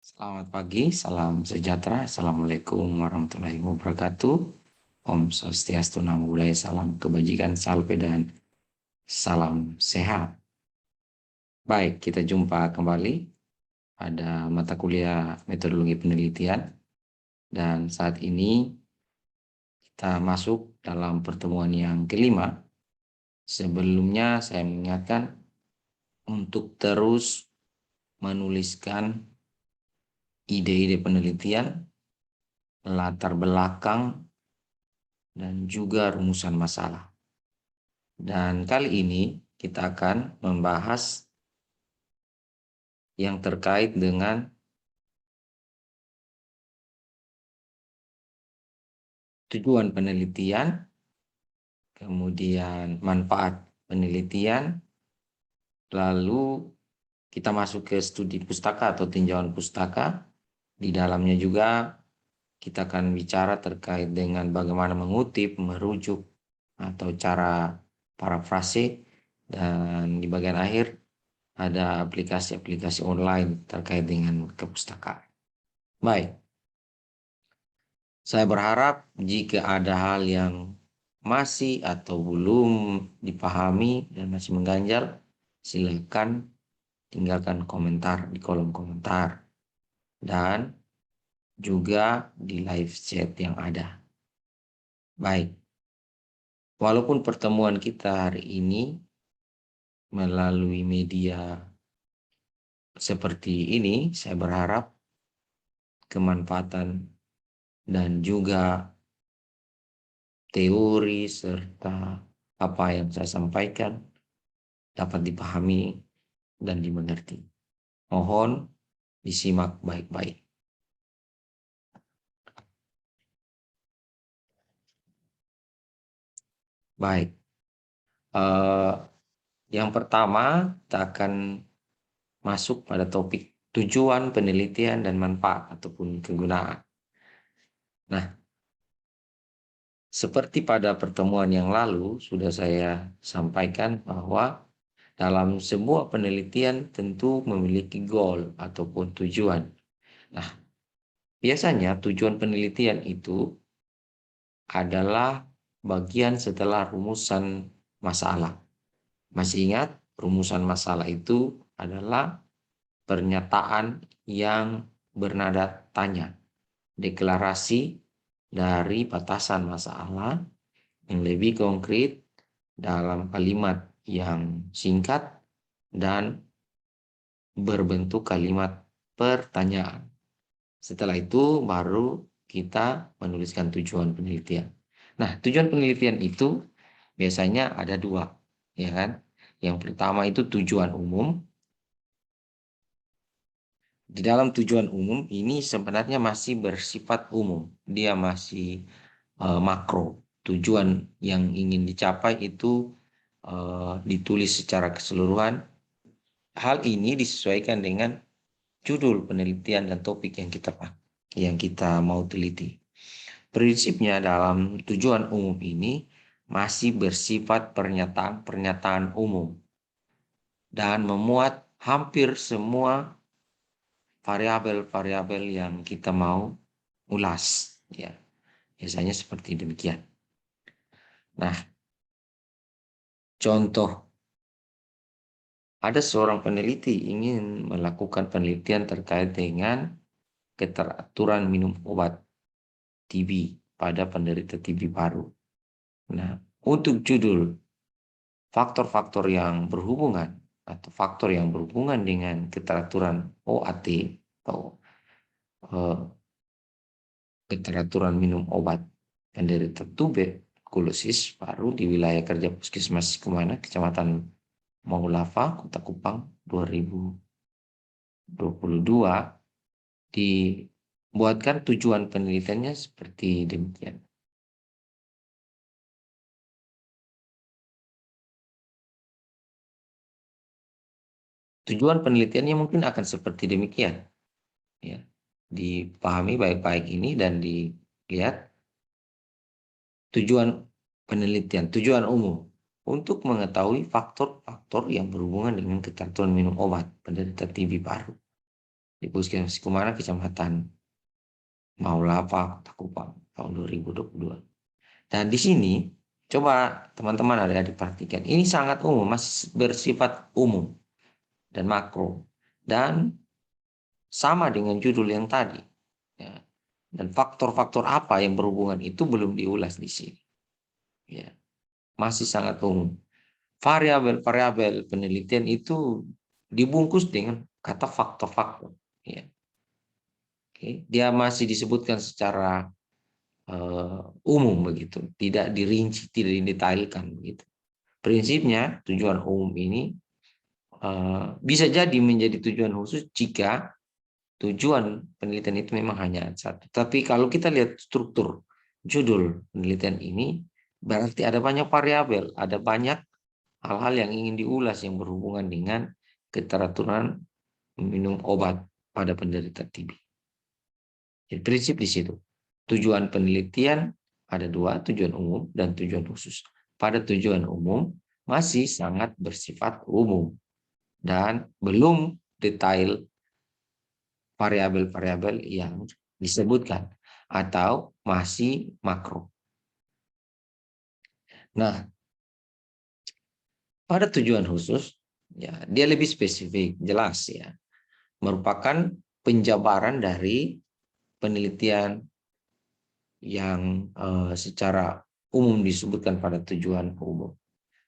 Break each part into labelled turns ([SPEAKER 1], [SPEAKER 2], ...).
[SPEAKER 1] Selamat pagi, salam sejahtera, Assalamualaikum warahmatullahi wabarakatuh. Om Swastiastu, Namo Buddhaya, salam kebajikan, salve dan salam sehat. Baik, kita jumpa kembali pada mata kuliah metodologi penelitian dan saat ini kita masuk dalam pertemuan yang kelima. Sebelumnya saya mengingatkan untuk terus menuliskan ide-ide penelitian, latar belakang, dan juga rumusan masalah. Dan kali ini kita akan membahas yang terkait dengan tujuan penelitian, kemudian manfaat penelitian, lalu kita masuk ke studi pustaka atau tinjauan pustaka. Di dalamnya juga kita akan bicara terkait dengan bagaimana mengutip, merujuk, atau cara parafrase, dan di bagian akhir ada aplikasi-aplikasi online terkait dengan kepustakaan. Baik, saya berharap jika ada hal yang masih atau belum dipahami dan masih mengganjal, silakan tinggalkan komentar di kolom komentar dan juga di live chat yang ada. Baik, walaupun pertemuan kita hari ini melalui media seperti ini, saya berharap kemanfaatan dan juga teori serta apa yang saya sampaikan dapat dipahami dan dimengerti. Mohon disimak baik-baik. Baik, yang pertama kita akan masuk pada topik tujuan penelitian dan manfaat ataupun kegunaan. Nah, seperti pada pertemuan yang lalu sudah saya sampaikan bahwa dalam sebuah penelitian tentu memiliki goal ataupun tujuan. Nah, biasanya tujuan penelitian itu adalah bagian setelah rumusan masalah. Masih ingat, rumusan masalah itu adalah pernyataan yang bernada tanya, deklarasi dari batasan masalah yang lebih konkret dalam kalimat yang singkat dan berbentuk kalimat pertanyaan. Setelah itu baru kita menuliskan tujuan penelitian. Nah, tujuan penelitian itu biasanya ada dua, ya kan? Yang pertama itu tujuan umum. Di dalam tujuan umum ini sebenarnya masih bersifat umum. Dia masih makro. Tujuan yang ingin dicapai itu ditulis secara keseluruhan. Hal ini disesuaikan dengan judul penelitian dan topik yang kita mau teliti. Prinsipnya dalam tujuan umum ini masih bersifat pernyataan-pernyataan umum dan memuat hampir semua variabel-variabel yang kita mau ulas, ya. Biasanya seperti demikian. Nah, contoh, ada seorang peneliti ingin melakukan penelitian terkait dengan keteraturan minum obat TB pada penderita TB paru. Nah, untuk judul faktor-faktor yang berhubungan atau faktor yang berhubungan dengan keteraturan OAT atau keteraturan minum obat penderita tuberkulosis paru di wilayah kerja Puskesmas Kumana, Kecamatan Maulava, Kota Kupang, 2022, dibuatkan tujuan penelitiannya seperti demikian. Tujuan penelitiannya mungkin akan seperti demikian, ya. Dipahami baik-baik ini dan dilihat tujuan penelitian, tujuan umum untuk mengetahui faktor-faktor yang berhubungan dengan keteraturan minum obat penderita TB paru. di Puskesmas Kumara, Kecamatan Maulapa, Kota Kupang, tahun 2022. Dan di sini coba teman-teman ada diperhatikan, ini sangat umum, masih bersifat umum dan makro, dan sama dengan judul yang tadi. Ya. Dan faktor-faktor apa yang berhubungan itu belum diulas di sini. Ya. Masih sangat umum. Variabel-variabel penelitian itu dibungkus dengan kata faktor-faktor. Ya. Oke. Dia masih disebutkan secara umum begitu, tidak dirinci, tidak didetailkan begitu. Prinsipnya tujuan umum ini bisa jadi menjadi tujuan khusus jika tujuan penelitian itu memang hanya satu. Tapi kalau kita lihat struktur judul penelitian ini, berarti ada banyak variabel, ada banyak hal-hal yang ingin diulas yang berhubungan dengan keteraturan minum obat pada penderita TB. Jadi prinsip di situ. Tujuan penelitian ada dua, tujuan umum dan tujuan khusus. Pada tujuan umum masih sangat bersifat umum dan belum detail variabel-variabel yang disebutkan atau masih makro. Nah, pada tujuan khusus ya dia lebih spesifik, jelas ya. Merupakan penjabaran dari penelitian yang secara umum disebutkan pada tujuan umum.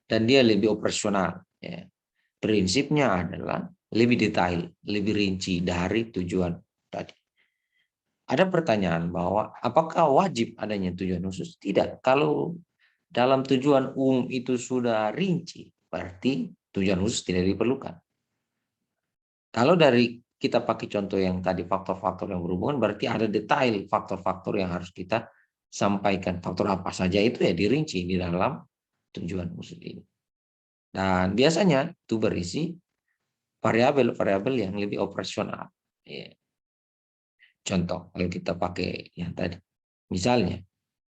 [SPEAKER 1] Dan dia lebih operasional. Ya. Prinsipnya adalah lebih detail, lebih rinci dari tujuan tadi. Ada pertanyaan bahwa apakah wajib adanya tujuan khusus? Tidak. Kalau dalam tujuan umum itu sudah rinci, berarti tujuan khusus tidak diperlukan. Kalau dari kita pakai contoh yang tadi faktor-faktor yang berhubungan, berarti ada detail faktor-faktor yang harus kita sampaikan. Faktor apa saja itu ya dirinci di dalam tujuan khusus ini. Dan biasanya itu berisi variabel-variabel yang lebih operasional. Ya. Contoh, kalau kita pakai yang tadi. Misalnya,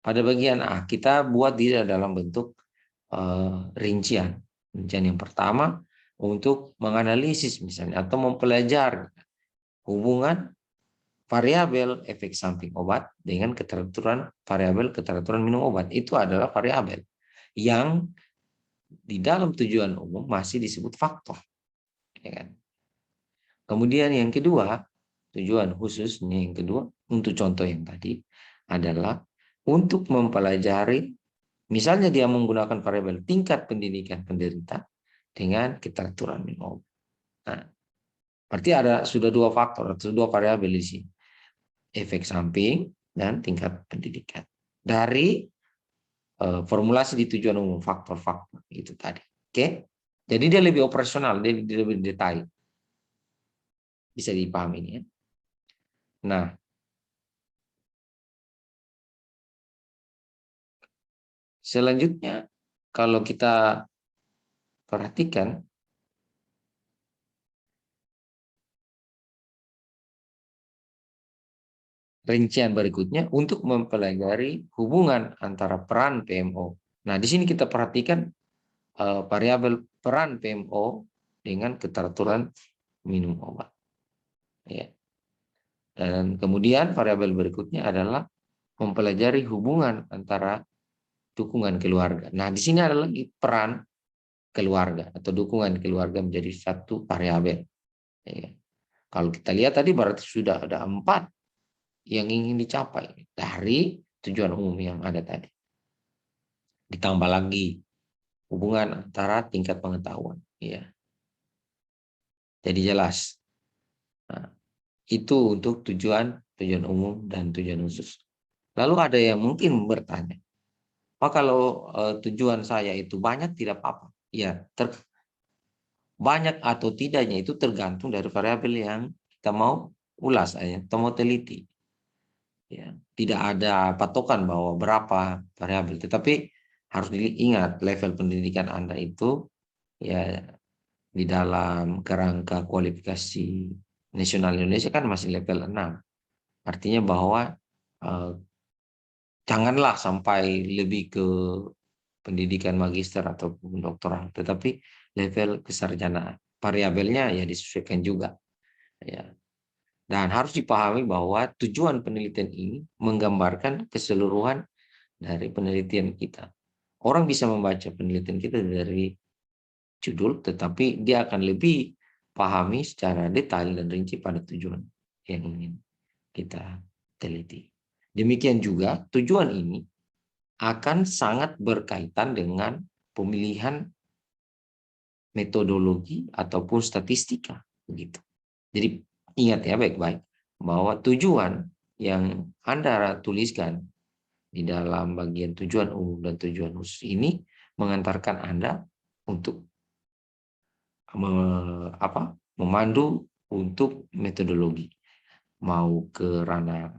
[SPEAKER 1] pada bagian A, kita buat dia dalam bentuk rincian. Rincian yang pertama, untuk menganalisis misalnya, atau mempelajari hubungan variabel efek samping obat dengan keteraturan variabel keteraturan minum obat. Itu adalah variabel yang di dalam tujuan umum masih disebut faktor. Ya kan? Kemudian yang kedua, tujuan khususnya yang kedua, untuk contoh yang tadi, adalah untuk mempelajari, misalnya dia menggunakan variabel tingkat pendidikan penderita dengan keteraturan minum obat. Nah, berarti ada sudah dua faktor, atau dua variabel di sini. Efek samping dan tingkat pendidikan. Dari formulasi di tujuan umum, faktor-faktor itu tadi. Oke? Jadi dia lebih operasional, dia lebih detail. Bisa dipahami ini ya. Nah, selanjutnya kalau kita perhatikan rincian berikutnya untuk mempelajari hubungan antara peran PMO. Nah, di sini kita perhatikan variabel peran PMO dengan keteraturan minum obat. Ya. Dan kemudian variabel berikutnya adalah mempelajari hubungan antara dukungan keluarga. Nah, di sini ada lagi peran keluarga atau dukungan keluarga menjadi satu variabel. Ya. Kalau kita lihat tadi berarti sudah ada 4 yang ingin dicapai dari tujuan umum yang ada tadi. Ditambah lagi hubungan antara tingkat pengetahuan. Ya. Jadi jelas. Nah, itu untuk tujuan umum dan tujuan khusus. Lalu ada yang mungkin bertanya, Pak kalau tujuan saya itu banyak tidak apa-apa. Ya, banyak atau tidaknya itu tergantung dari variabel yang kita mau ulas, atau mau teliti. Ya, tidak ada patokan bahwa berapa variabel, tetapi harus diingat level pendidikan Anda itu ya di dalam kerangka kualifikasi nasional Indonesia kan masih level 6. Artinya bahwa eh, janganlah sampai lebih ke pendidikan magister atau doktoral, tetapi level kesarjanaan. Variabelnya ya disesuaikan juga. Ya. Dan harus dipahami bahwa tujuan penelitian ini menggambarkan keseluruhan dari penelitian kita. Orang bisa membaca penelitian kita dari judul, tetapi dia akan lebih pahami secara detail dan rinci pada tujuan yang ingin kita teliti. Demikian juga tujuan ini akan sangat berkaitan dengan pemilihan metodologi ataupun statistika begitu. Jadi ingat ya baik-baik bahwa tujuan yang Anda tuliskan di dalam bagian tujuan umum dan tujuan khusus ini mengantarkan Anda untuk memandu untuk metodologi, mau ke ranah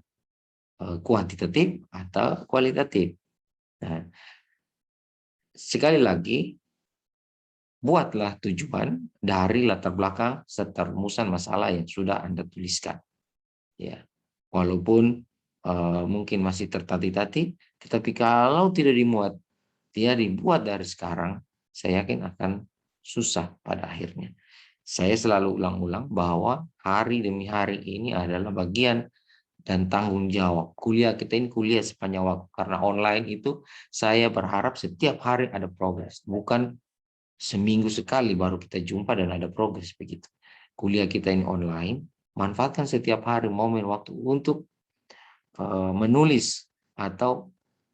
[SPEAKER 1] kuantitatif atau kualitatif. Nah, sekali lagi, buatlah tujuan dari latar belakang serta rumusan masalah yang sudah Anda tuliskan. Ya, walaupun mungkin masih tertatih-tatih, tetapi kalau tidak dimuat, dia dibuat dari sekarang, saya yakin akan susah pada akhirnya. Saya selalu ulang-ulang bahwa hari demi hari ini adalah bagian dan tanggung jawab. Kuliah kita ini kuliah sepanjang waktu. Karena online itu saya berharap setiap hari ada progres. Bukan seminggu sekali baru kita jumpa dan ada progres begitu. Kuliah kita ini online, manfaatkan setiap hari momen waktu untuk menulis atau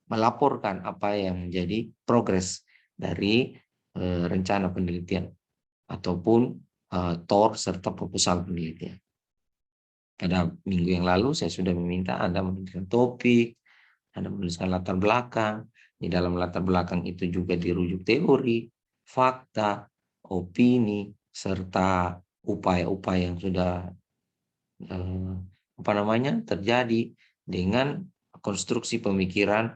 [SPEAKER 1] melaporkan apa yang menjadi progres dari rencana penelitian ataupun TOR serta proposal penelitian. Pada minggu yang lalu saya sudah meminta Anda menuliskan topik, Anda menuliskan latar belakang. Di dalam latar belakang itu juga dirujuk teori, fakta, opini, serta upaya-upaya yang sudah terjadi dengan konstruksi pemikiran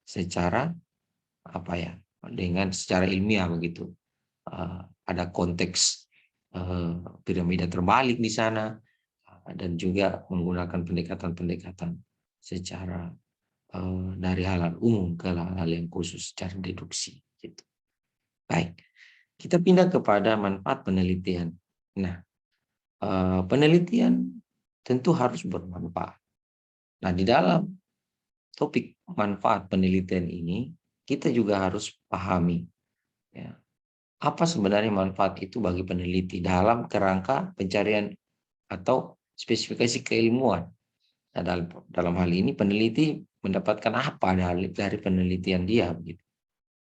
[SPEAKER 1] secara secara ilmiah begitu. Ada konteks piramida terbalik di sana dan juga menggunakan pendekatan-pendekatan secara dari hal umum ke hal yang khusus secara deduksi gitu. Baik, kita pindah kepada manfaat penelitian. Nah, penelitian tentu harus bermanfaat. Nah, di dalam topik manfaat penelitian ini, kita juga harus pahami ya, apa sebenarnya manfaat itu bagi peneliti dalam kerangka pencarian atau spesifikasi keilmuan. Nah, dalam hal ini peneliti mendapatkan apa dari penelitian dia begitu.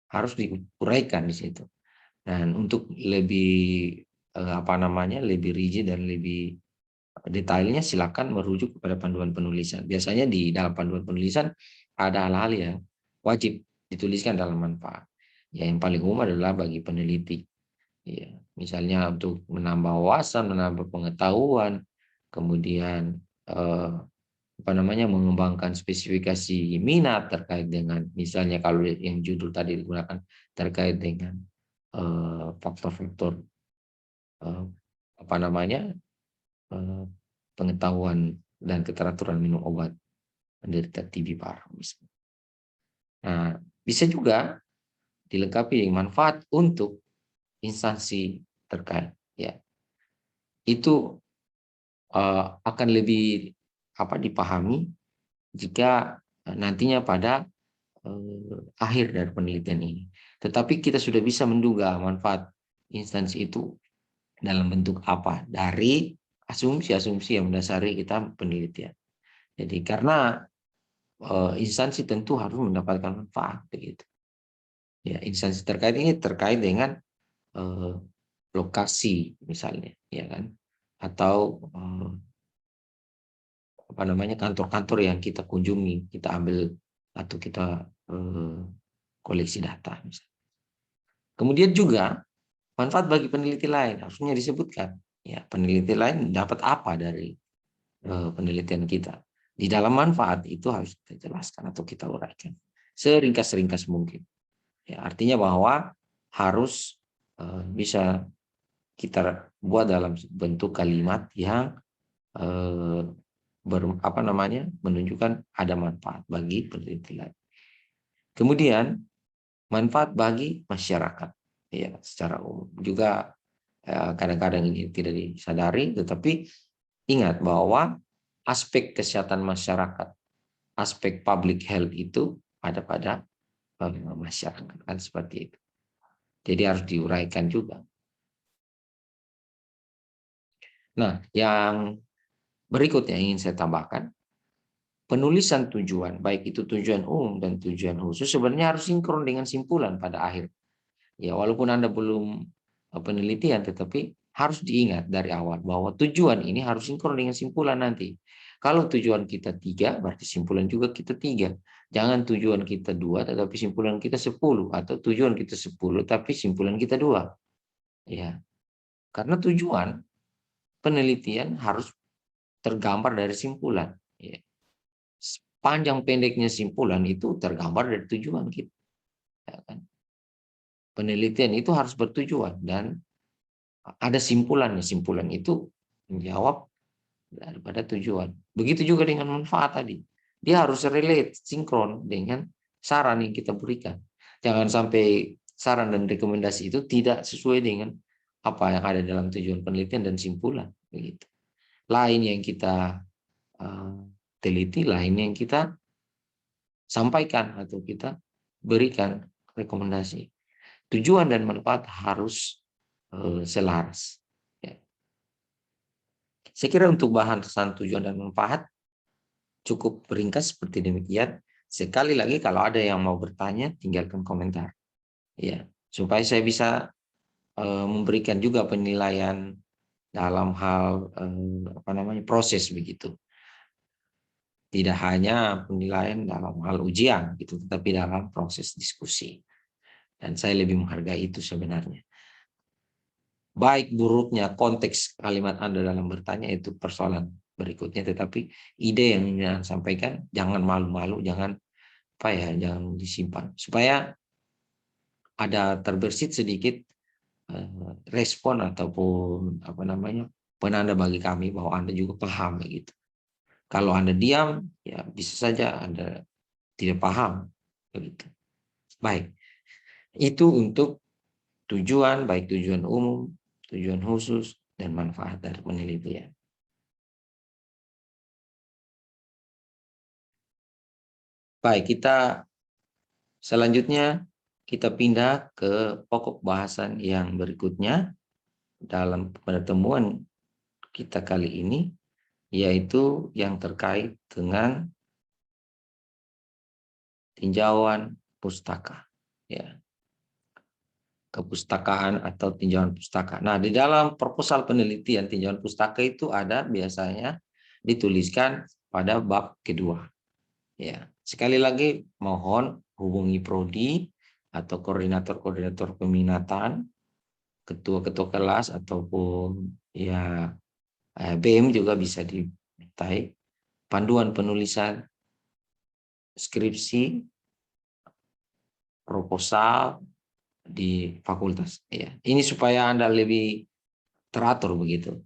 [SPEAKER 1] Harus diuraikan di situ. Dan untuk lebih lebih rigid dan lebih detailnya silakan merujuk kepada panduan penulisan. Biasanya di dalam panduan penulisan ada hal-hal yang wajib dituliskan dalam manfaat. Ya, yang paling umum adalah bagi peneliti. Ya, misalnya untuk menambah wawasan, menambah pengetahuan, kemudian mengembangkan spesifikasi minat terkait dengan misalnya kalau yang judul tadi digunakan terkait dengan faktor-faktor pengetahuan dan keteraturan minum obat penderita TB parah. Nah, bisa juga dilengkapi dengan manfaat untuk instansi terkait. Ya, itu akan lebih dipahami jika nantinya pada akhir dari penelitian ini. Tetapi kita sudah bisa menduga manfaat instansi itu dalam bentuk apa dari asumsi-asumsi yang mendasari kita penelitian. Jadi karena instansi tentu harus mendapatkan manfaat begitu. Ya, instansi terkait ini terkait dengan lokasi misalnya, ya kan, atau kantor-kantor yang kita kunjungi, kita ambil atau kita koleksi data. Misalnya. Kemudian juga manfaat bagi peneliti lain harusnya disebutkan. Ya, peneliti lain dapat apa dari penelitian kita. Di dalam manfaat itu harus kita jelaskan atau kita uraikan seringkas-ringkas mungkin. Ya, artinya bahwa harus bisa kita buat dalam bentuk kalimat yang menunjukkan ada manfaat bagi peneliti lain. Kemudian manfaat bagi masyarakat, ya secara umum juga kadang-kadang ini tidak disadari, tetapi Ingat bahwa aspek kesehatan masyarakat, aspek public health itu ada pada masyarakat, kan seperti itu. Jadi harus diuraikan juga. Nah, yang berikutnya ingin saya tambahkan, penulisan tujuan, baik itu tujuan umum dan tujuan khusus, sebenarnya harus sinkron dengan simpulan pada akhir. Ya, walaupun Anda belum penelitian, tetapi harus diingat dari awal bahwa tujuan ini harus sinkron dengan simpulan nanti. Kalau tujuan kita 3, berarti simpulan juga kita 3. Jangan tujuan kita 2, tetapi simpulan kita 10. Atau tujuan kita 10, tapi simpulan kita 2. Ya, karena tujuan penelitian harus tergambar dari simpulan. Ya. Panjang pendeknya simpulan itu tergambar dari tujuan kita. Ya kan? Penelitian itu harus bertujuan dan ada simpulannya. Simpulan itu menjawab daripada tujuan. Begitu juga dengan manfaat tadi. Dia harus relate, sinkron dengan saran yang kita berikan. Jangan sampai saran dan rekomendasi itu tidak sesuai dengan apa yang ada dalam tujuan penelitian dan simpulan. Begitu. Lain yang kita teliti, lain yang kita sampaikan atau kita berikan rekomendasi. Tujuan dan manfaat harus selaras. Ya. Saya kira untuk bahasan tujuan dan manfaat cukup ringkas seperti demikian. Sekali lagi kalau ada yang mau bertanya, tinggalkan komentar. Ya, supaya saya bisa memberikan juga penilaian dalam hal proses begitu. Tidak hanya penilaian dalam hal ujian gitu, tetapi dalam proses diskusi. Dan saya lebih menghargai itu sebenarnya. Baik buruknya konteks kalimat Anda dalam bertanya itu persoalan berikutnya, tetapi ide yang ingin Anda sampaikan jangan malu-malu, jangan jangan disimpan supaya ada terbersit sedikit respon ataupun penanda bagi kami bahwa Anda juga paham begitu. Kalau Anda diam, ya bisa saja Anda tidak paham begitu. Baik, itu untuk tujuan, baik tujuan umum, tujuan khusus, dan manfaat dari penelitian. Baik, kita selanjutnya kita pindah ke pokok bahasan yang berikutnya dalam pertemuan kita kali ini, yaitu yang terkait dengan tinjauan pustaka. Ya, kepustakaan atau tinjauan pustaka. Nah, di dalam proposal penelitian tinjauan pustaka itu ada biasanya dituliskan pada bab kedua. Ya, sekali lagi mohon hubungi prodi atau koordinator-koordinator peminatan, ketua-ketua kelas ataupun ya BM juga bisa dimintai panduan penulisan skripsi, proposal di fakultas. Ya, ini supaya Anda lebih teratur begitu.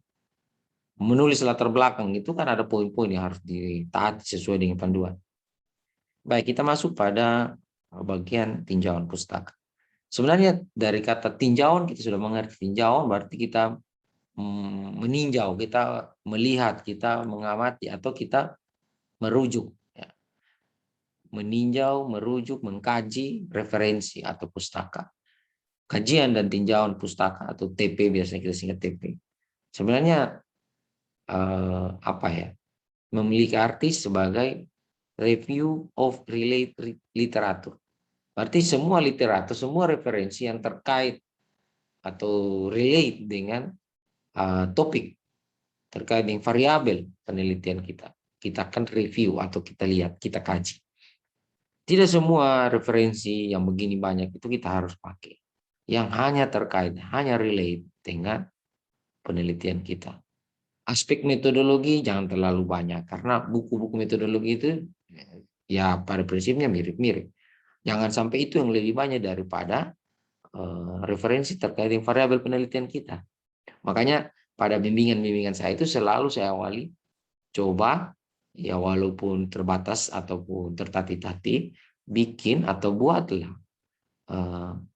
[SPEAKER 1] Menulis latar belakang itu kan ada poin-poin yang harus ditaati sesuai dengan panduan. Baik, kita masuk pada bagian tinjauan pustaka. Sebenarnya dari kata tinjauan kita sudah mengerti tinjauan berarti kita meninjau, kita melihat, kita mengamati atau kita merujuk. Ya. Meninjau, merujuk, mengkaji referensi atau pustaka. Kajian dan tinjauan pustaka atau TP biasanya kita singkat TP. Sebenarnya memiliki arti sebagai review of related literatur. Berarti semua literatur, semua referensi yang terkait atau relate dengan topik terkait dengan variabel penelitian kita. Kita akan review atau kita lihat, kita kaji. Tidak semua referensi yang begini banyak itu kita harus pakai. Yang hanya terkait, hanya relate dengan penelitian kita. Aspek metodologi jangan terlalu banyak karena buku-buku metodologi itu ya pada prinsipnya mirip-mirip. Jangan sampai itu yang lebih banyak daripada referensi terkait dengan variabel penelitian kita. Makanya pada bimbingan-bimbingan saya itu selalu saya awali coba ya walaupun terbatas ataupun tertatih-tatih bikin atau buatlah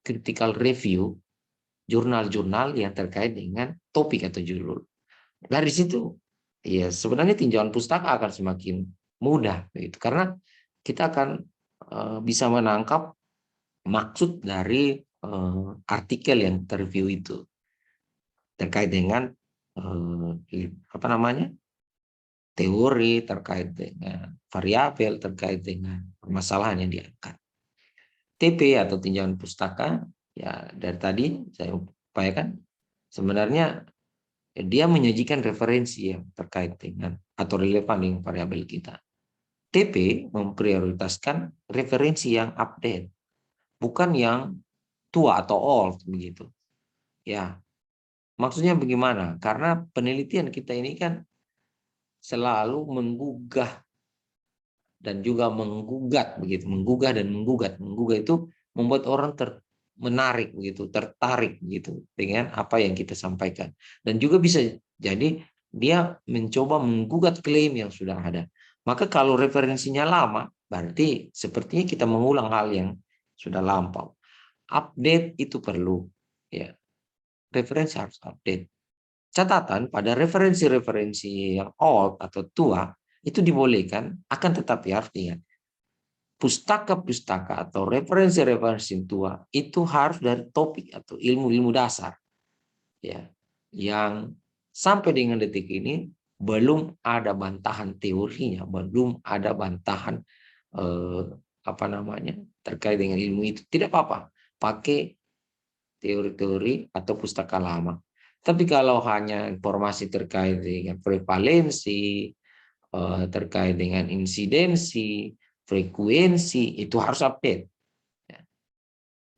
[SPEAKER 1] critical review jurnal-jurnal yang terkait dengan topik atau judul. Dari situ ya sebenarnya tinjauan pustaka akan semakin mudah begitu, karena kita akan bisa menangkap maksud dari artikel yang terview itu terkait dengan apa namanya, teori, terkait dengan variabel, terkait dengan permasalahan yang diangkat. TP atau tinjauan pustaka, ya dari tadi saya upayakan sebenarnya dia menyajikan referensi yang terkait dengan atau relevan dengan variabel kita. TP memprioritaskan referensi yang update, bukan yang tua atau old begitu. Ya, maksudnya bagaimana? Karena penelitian kita ini kan selalu menggugah dan juga menggugat begitu, menggugah dan menggugat. Menggugah itu membuat orang menarik begitu, tertarik begitu dengan apa yang kita sampaikan. Dan juga bisa jadi dia mencoba menggugat klaim yang sudah ada. Maka kalau referensinya lama, berarti sepertinya kita mengulang hal yang sudah lampau. Update itu perlu, ya. Referensi harus update. Catatan pada referensi-referensi yang old atau tua itu dibolehkan, akan tetapi harus diingat pustaka-pustaka atau referensi-referensi tua itu harus dari topik atau ilmu-ilmu dasar, ya, yang sampai dengan detik ini belum ada bantahan teorinya, belum ada bantahan eh, apa namanya terkait dengan ilmu itu. Tidak apa-apa, pakai teori-teori atau pustaka lama. Tapi kalau hanya informasi terkait dengan prevalensi, terkait dengan insidensi, frekuensi, itu harus update.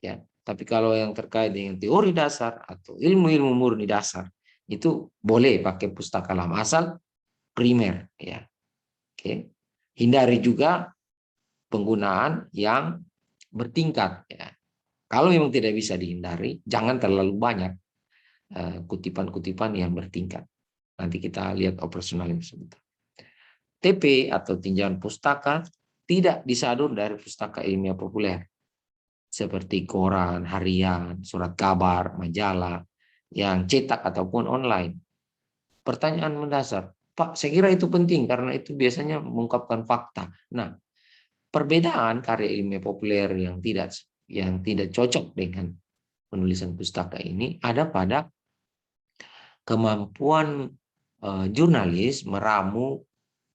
[SPEAKER 1] Ya. Tapi kalau yang terkait dengan teori dasar atau ilmu-ilmu murni dasar, itu boleh pakai pustaka lama asal primer. Ya. Oke. Hindari juga penggunaan yang bertingkat. Ya. Kalau memang tidak bisa dihindari, jangan terlalu banyak kutipan-kutipan yang bertingkat. Nanti kita lihat operasionalnya sebentar. TP atau tinjauan pustaka tidak disadur dari pustaka ilmiah populer seperti koran, harian, surat kabar, majalah yang cetak ataupun online. Pertanyaan mendasar, Pak, saya kira itu penting karena itu biasanya mengungkapkan fakta. Nah, perbedaan karya ilmiah populer yang tidak cocok dengan penulisan pustaka ini ada pada kemampuan jurnalis meramu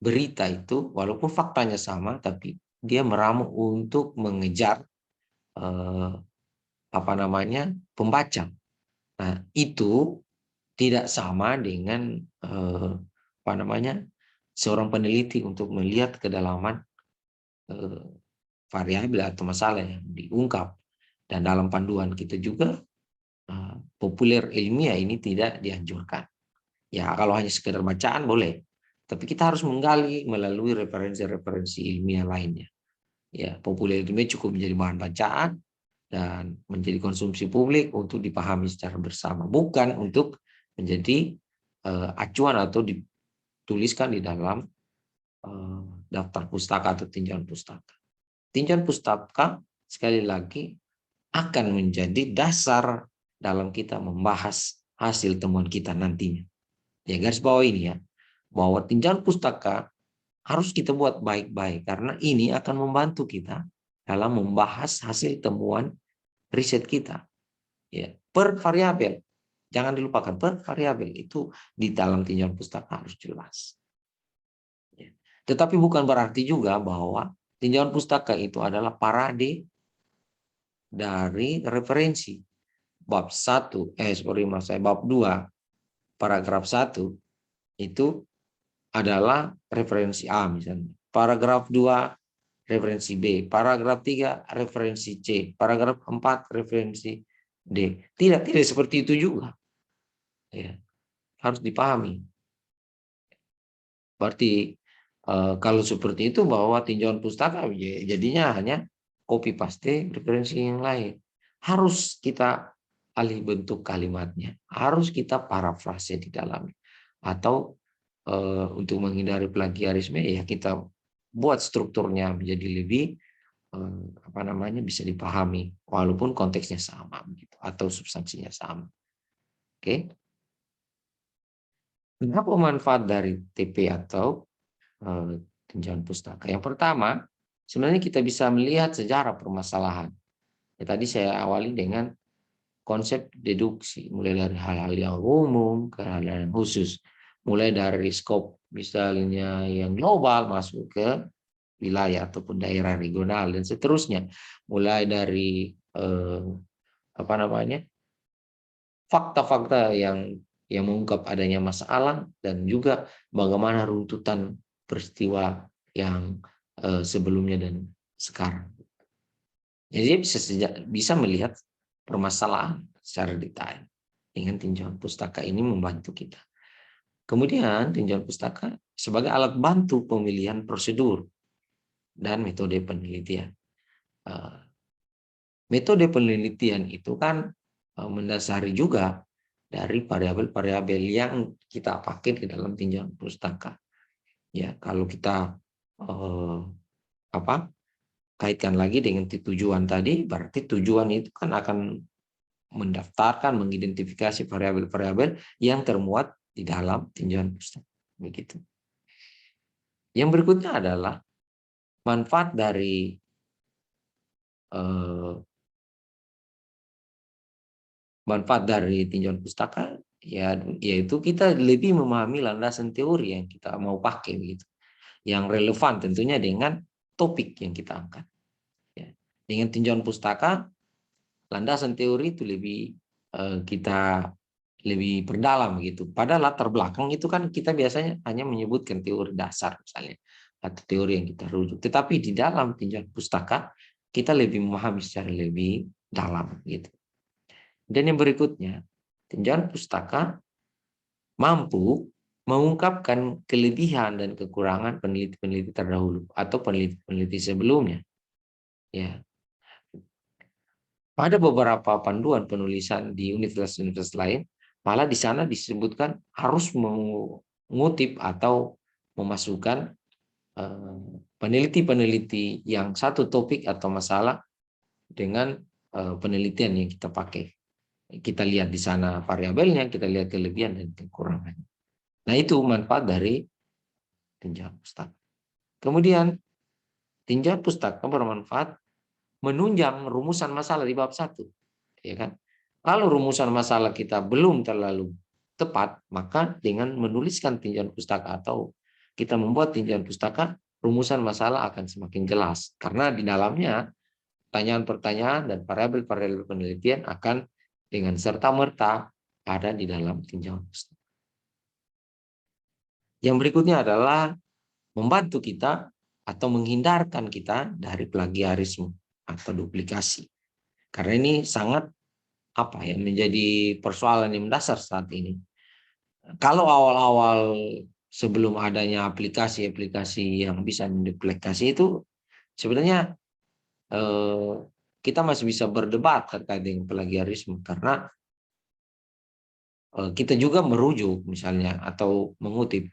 [SPEAKER 1] berita itu, walaupun faktanya sama, tapi dia meramu untuk mengejar apa namanya pembaca. Nah, itu tidak sama dengan apa namanya seorang peneliti untuk melihat kedalaman eh, variabel atau masalah yang diungkap. Dan dalam panduan kita juga populer ilmiah ini tidak dianjurkan. Ya, kalau hanya sekedar bacaan boleh, tapi kita harus menggali melalui referensi-referensi ilmiah lainnya. Ya, populer ilmiah cukup menjadi bahan bacaan dan menjadi konsumsi publik untuk dipahami secara bersama, bukan untuk menjadi acuan atau dituliskan di dalam daftar pustaka atau tinjauan pustaka. Tinjauan pustaka sekali lagi akan menjadi dasar dalam kita membahas hasil temuan kita nantinya. Ya, garis bawah ini ya, bahwa tinjauan pustaka harus kita buat baik-baik karena ini akan membantu kita dalam membahas hasil temuan riset kita. Ya, per variabel. Jangan dilupakan per variabel itu di dalam tinjauan pustaka harus jelas. Ya. Tetapi bukan berarti juga bahwa tinjauan pustaka itu adalah parade dari referensi. Bab 1, bab 2, paragraf 1 itu adalah referensi A misalnya. Paragraf 2 referensi B, paragraf 3 referensi C, paragraf 4 referensi D. Tidak seperti itu juga. Ya, harus dipahami. Berarti kalau seperti itu bahwa tinjauan pustaka jadinya hanya copy paste referensi yang lain. Harus kita alih bentuk kalimatnya, harus kita parafrase di dalamnya. Atau untuk menghindari plagiarisme ya kita buat strukturnya menjadi lebih apa namanya bisa dipahami walaupun konteksnya sama begitu atau substansinya sama. Oke. Apa manfaat dari TP atau tinjauan pustaka? Yang pertama, sebenarnya kita bisa melihat sejarah permasalahan. Ya, tadi saya awali dengan konsep deduksi, mulai dari hal-hal yang umum ke hal-hal yang khusus, mulai dari skop misalnya yang global masuk ke wilayah ataupun daerah regional dan seterusnya, mulai dari apa namanya fakta-fakta yang mengungkap adanya masalah dan juga bagaimana runtutan peristiwa yang sebelumnya dan sekarang. Jadi bisa melihat permasalahan secara detail dengan tinjauan pustaka ini membantu kita. Kemudian tinjauan pustaka sebagai alat bantu pemilihan prosedur dan metode penelitian. Metode penelitian itu kan mendasari juga dari variabel-variabel yang kita pakai di dalam tinjauan pustaka. Ya, kalau kita apa kaitkan lagi dengan tujuan tadi, berarti tujuan itu kan akan mendaftarkan, mengidentifikasi variabel-variabel yang termuat di dalam tinjauan pustaka. Begitu. Yang berikutnya adalah manfaat dari eh, tinjauan pustaka, ya, yaitu kita lebih memahami landasan teori yang kita mau pakai, begitu, yang relevan tentunya dengan topik yang kita angkat. Ya. Dengan tinjauan pustaka, landasan teori itu kita lebih perdalam gitu. Pada latar belakang itu kan kita biasanya hanya menyebutkan teori dasar misalnya atau teori yang kita rujuk. Tetapi di dalam tinjauan pustaka kita lebih memahami secara lebih dalam gitu. Dan yang berikutnya, tinjauan pustaka mampu mengungkapkan kelebihan dan kekurangan peneliti-peneliti terdahulu atau peneliti-peneliti sebelumnya. Ya, pada beberapa panduan penulisan di universitas-universitas lain, malah di sana disebutkan harus mengutip atau memasukkan peneliti-peneliti yang satu topik atau masalah dengan penelitian yang kita pakai. Kita lihat di sana variabelnya, kita lihat kelebihan dan kekurangannya. Nah, itu manfaat dari tinjauan pustaka. Kemudian, tinjauan pustaka bermanfaat menunjang rumusan masalah di bab 1. Ya kan? Kalau rumusan masalah kita belum terlalu tepat, maka dengan menuliskan tinjauan pustaka atau kita membuat tinjauan pustaka, rumusan masalah akan semakin jelas. Karena di dalamnya pertanyaan-pertanyaan dan variabel-variabel penelitian akan dengan serta-merta ada di dalam tinjauan pustaka. Yang berikutnya adalah membantu kita atau menghindarkan kita dari plagiarisme atau duplikasi. Karena ini sangat menjadi persoalan yang mendasar saat ini. Kalau awal-awal sebelum adanya aplikasi-aplikasi yang bisa menduplikasi itu, sebenarnya kita masih bisa berdebat terkait dengan plagiarisme karena kita juga merujuk misalnya atau mengutip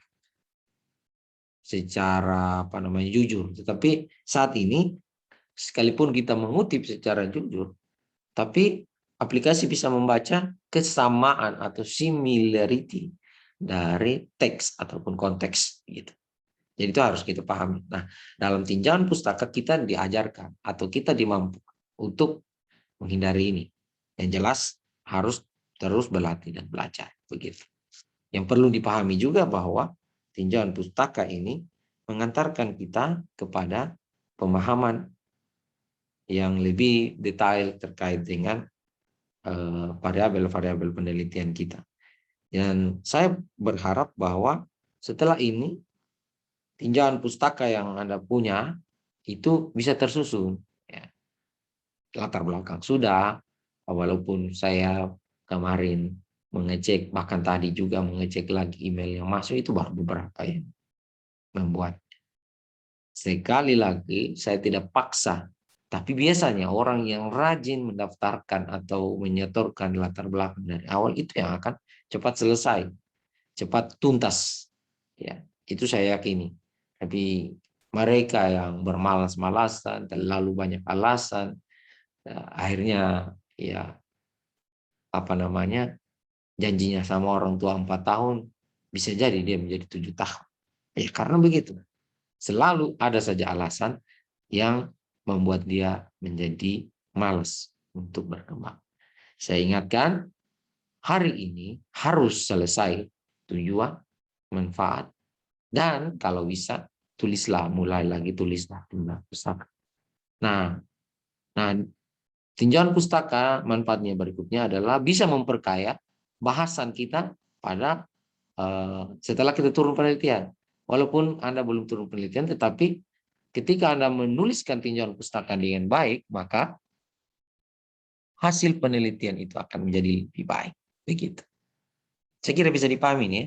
[SPEAKER 1] secara jujur. Tetapi saat ini sekalipun kita mengutip secara jujur, tapi aplikasi bisa membaca kesamaan atau similarity dari teks ataupun konteks gitu. Jadi itu harus kita pahami. Nah, dalam tinjauan pustaka kita diajarkan atau kita dimampu untuk menghindari ini. Yang jelas harus terus berlatih dan belajar begitu. Yang perlu dipahami juga bahwa tinjauan pustaka ini mengantarkan kita kepada pemahaman yang lebih detail terkait dengan variabel-variabel penelitian kita. Dan saya berharap bahwa setelah ini tinjauan pustaka yang Anda punya itu bisa tersusun. Ya. Latar belakang sudah, walaupun saya kemarin mengecek, bahkan tadi juga mengecek lagi email yang masuk, itu baru beberapa yang membuat. Sekali lagi, saya tidak paksa. Tapi biasanya orang yang rajin mendaftarkan atau menyetorkan latar belakang dari awal itu yang akan cepat selesai, cepat tuntas. Ya, itu saya yakini. Tapi mereka yang bermalas-malasan, terlalu banyak alasan, akhirnya ya janjinya sama orang tua 4 tahun, Bisa jadi dia menjadi 7 tahun. Ya karena begitu. Selalu ada saja alasan yang membuat dia menjadi malas untuk berkembang. Saya ingatkan, hari ini harus selesai tujuan, manfaat, dan kalau bisa tulislah, mulai lagi tulislah tinjauan pustaka. Nah, nah tinjauan pustaka manfaatnya berikutnya adalah bisa memperkaya bahasan kita pada setelah kita turun penelitian. Walaupun Anda belum turun penelitian, tetapi ketika Anda menuliskan tinjauan pustaka dengan baik, maka hasil penelitian itu akan menjadi lebih baik. Begitu. Saya kira bisa dipahami nih ya.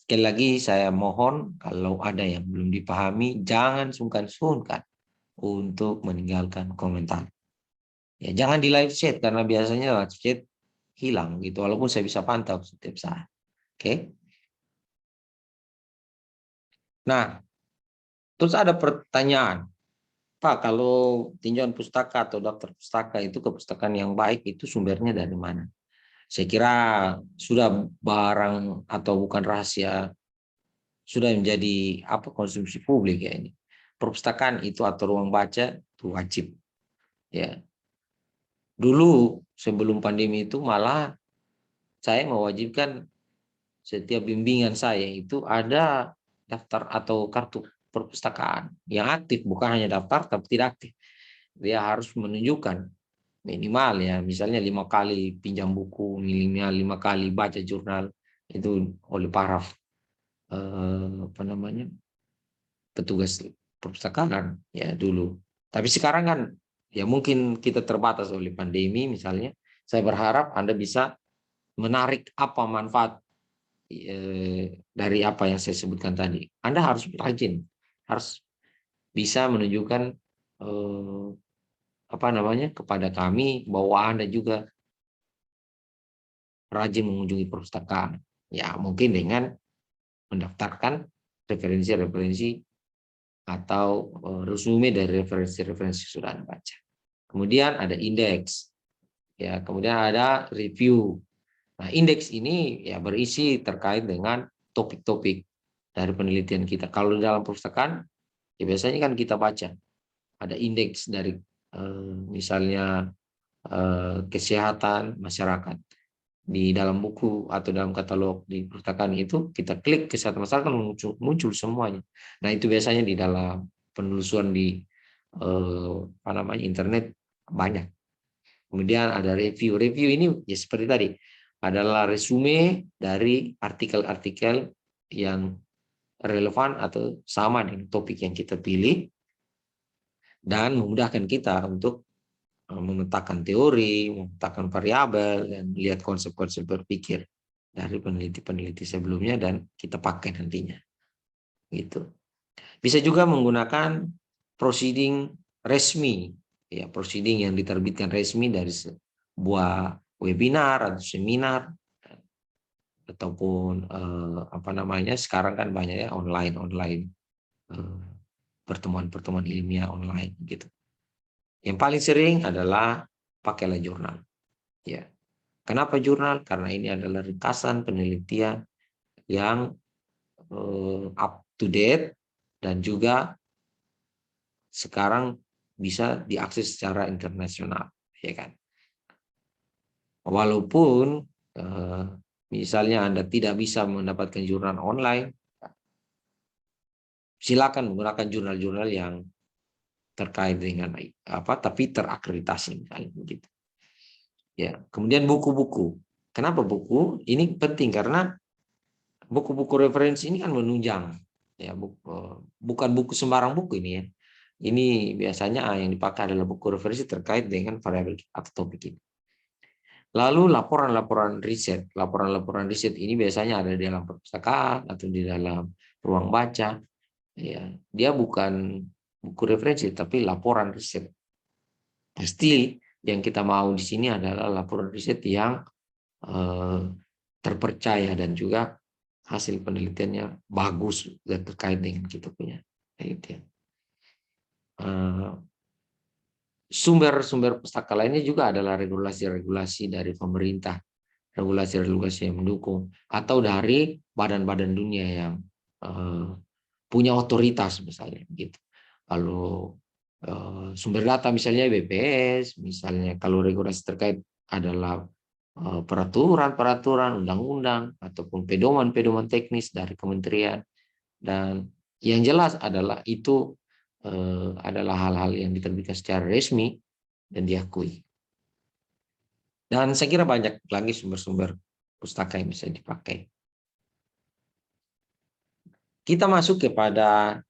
[SPEAKER 1] Sekali lagi saya mohon kalau ada yang belum dipahami, jangan sungkan-sungkan untuk meninggalkan komentar. Ya, jangan di live chat karena biasanya live chat hilang gitu. Walaupun saya bisa pantau setiap saat. Oke. Nah, terus ada pertanyaan. Pak, kalau tinjauan pustaka atau daftar pustaka itu kepustakaan yang baik itu sumbernya dari mana? Saya kira sudah barang atau bukan rahasia, sudah menjadi apa konsumsi publik ya ini. Perpustakaan itu atau ruang baca itu wajib. Ya, dulu sebelum pandemi itu malah saya mewajibkan setiap bimbingan saya itu ada daftar atau kartu perpustakaan yang aktif, bukan hanya daftar tapi tidak aktif. Dia harus menunjukkan minimal ya, misalnya 5 kali pinjam buku, minimal 5 kali baca jurnal itu oleh para apa namanya petugas perpustakaan ya dulu. Tapi sekarang kan ya mungkin kita terbatas oleh pandemi misalnya. Saya berharap Anda bisa menarik apa manfaat dari apa yang saya sebutkan tadi. Anda harus rajin, harus bisa menunjukkan apa namanya kepada kami bahwa Anda juga rajin mengunjungi perpustakaan. Ya, mungkin dengan mendaftarkan referensi-referensi atau resume dari referensi-referensi sudah Anda baca. Kemudian ada indeks. Ya, kemudian ada review. Nah, indeks ini ya berisi terkait dengan topik-topik dari penelitian kita. Kalau dalam perpustakaan, ya biasanya kan kita baca. Ada indeks dari misalnya kesehatan masyarakat. Di dalam buku atau dalam katalog di perpustakaan itu kita klik kesehatan masyarakat muncul semuanya. Nah itu biasanya di dalam penelusuran di apa namanya internet banyak. Kemudian ada review. Review ini ya seperti tadi adalah resume dari artikel-artikel yang relevan atau sama dengan topik yang kita pilih dan memudahkan kita untuk memetakan teori, memetakan variabel, dan melihat konsep-konsep berpikir dari peneliti-peneliti sebelumnya dan kita pakai nantinya. Gitu. Bisa juga menggunakan proceeding resmi, ya proceeding yang diterbitkan resmi dari sebuah webinar atau seminar ataupun apa namanya sekarang kan banyak ya online pertemuan-pertemuan ilmiah online gitu. Yang paling sering adalah pakailah jurnal. Ya, kenapa jurnal? Karena ini adalah ringkasan penelitian yang up to date dan juga sekarang bisa diakses secara internasional, ya kan? Walaupun misalnya Anda tidak bisa mendapatkan jurnal online, silakan menggunakan jurnal-jurnal yang terkait dengan apa, tapi terakreditasi misalnya begitu. Ya, kemudian buku-buku. Kenapa buku? Ini penting karena buku-buku referensi ini kan menunjang ya bukan buku sembarang buku ini ya. Ini biasanya yang dipakai adalah buku referensi terkait dengan variabel atau topik ini. Lalu laporan-laporan riset. Laporan-laporan riset ini biasanya ada di dalam perpustakaan atau di dalam ruang baca. Ya, dia bukan buku referensi tapi laporan riset. Pasti yang kita mau di sini adalah laporan riset yang terpercaya dan juga hasil penelitiannya bagus dan terkait dengan kita punya penelitian. Sumber-sumber pustaka lainnya juga adalah regulasi-regulasi dari pemerintah regulasi-regulasi yang mendukung, atau dari badan-badan dunia yang punya otoritas misalnya gitu. Kalau sumber data misalnya BPS, misalnya kalau regulasi terkait adalah peraturan-peraturan, undang-undang, ataupun pedoman-pedoman teknis dari kementerian. Dan yang jelas adalah itu adalah hal-hal yang diterbitkan secara resmi dan diakui. Dan saya kira banyak lagi sumber-sumber pustaka yang bisa dipakai. Kita masuk kepada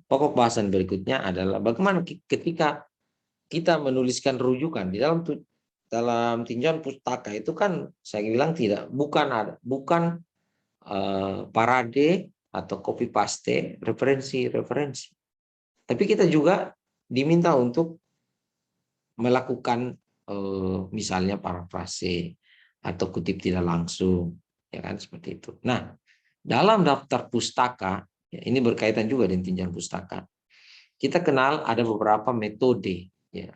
[SPEAKER 1] pokok bahasan berikutnya adalah bagaimana ketika kita menuliskan rujukan di dalam tinjauan pustaka itu kan saya bilang bukan parade atau copy paste referensi. Tapi kita juga diminta untuk melakukan misalnya parafrase atau kutip tidak langsung, ya kan seperti itu. Nah, dalam daftar pustaka, ya, ini berkaitan juga dengan tinjauan pustaka. Kita kenal ada beberapa metode, ya,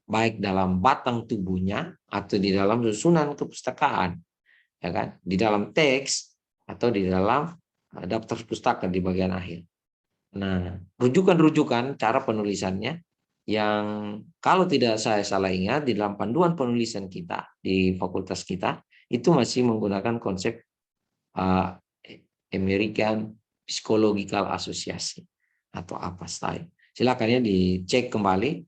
[SPEAKER 1] baik dalam batang tubuhnya atau di dalam susunan kepustakaan, ya kan, di dalam teks atau di dalam daftar pustaka di bagian akhir. Nah, rujukan-rujukan cara penulisannya yang kalau tidak saya salah ingat di dalam panduan penulisan kita di fakultas kita itu masih menggunakan konsep American Psychological Association atau apa style. Silakan ya dicek kembali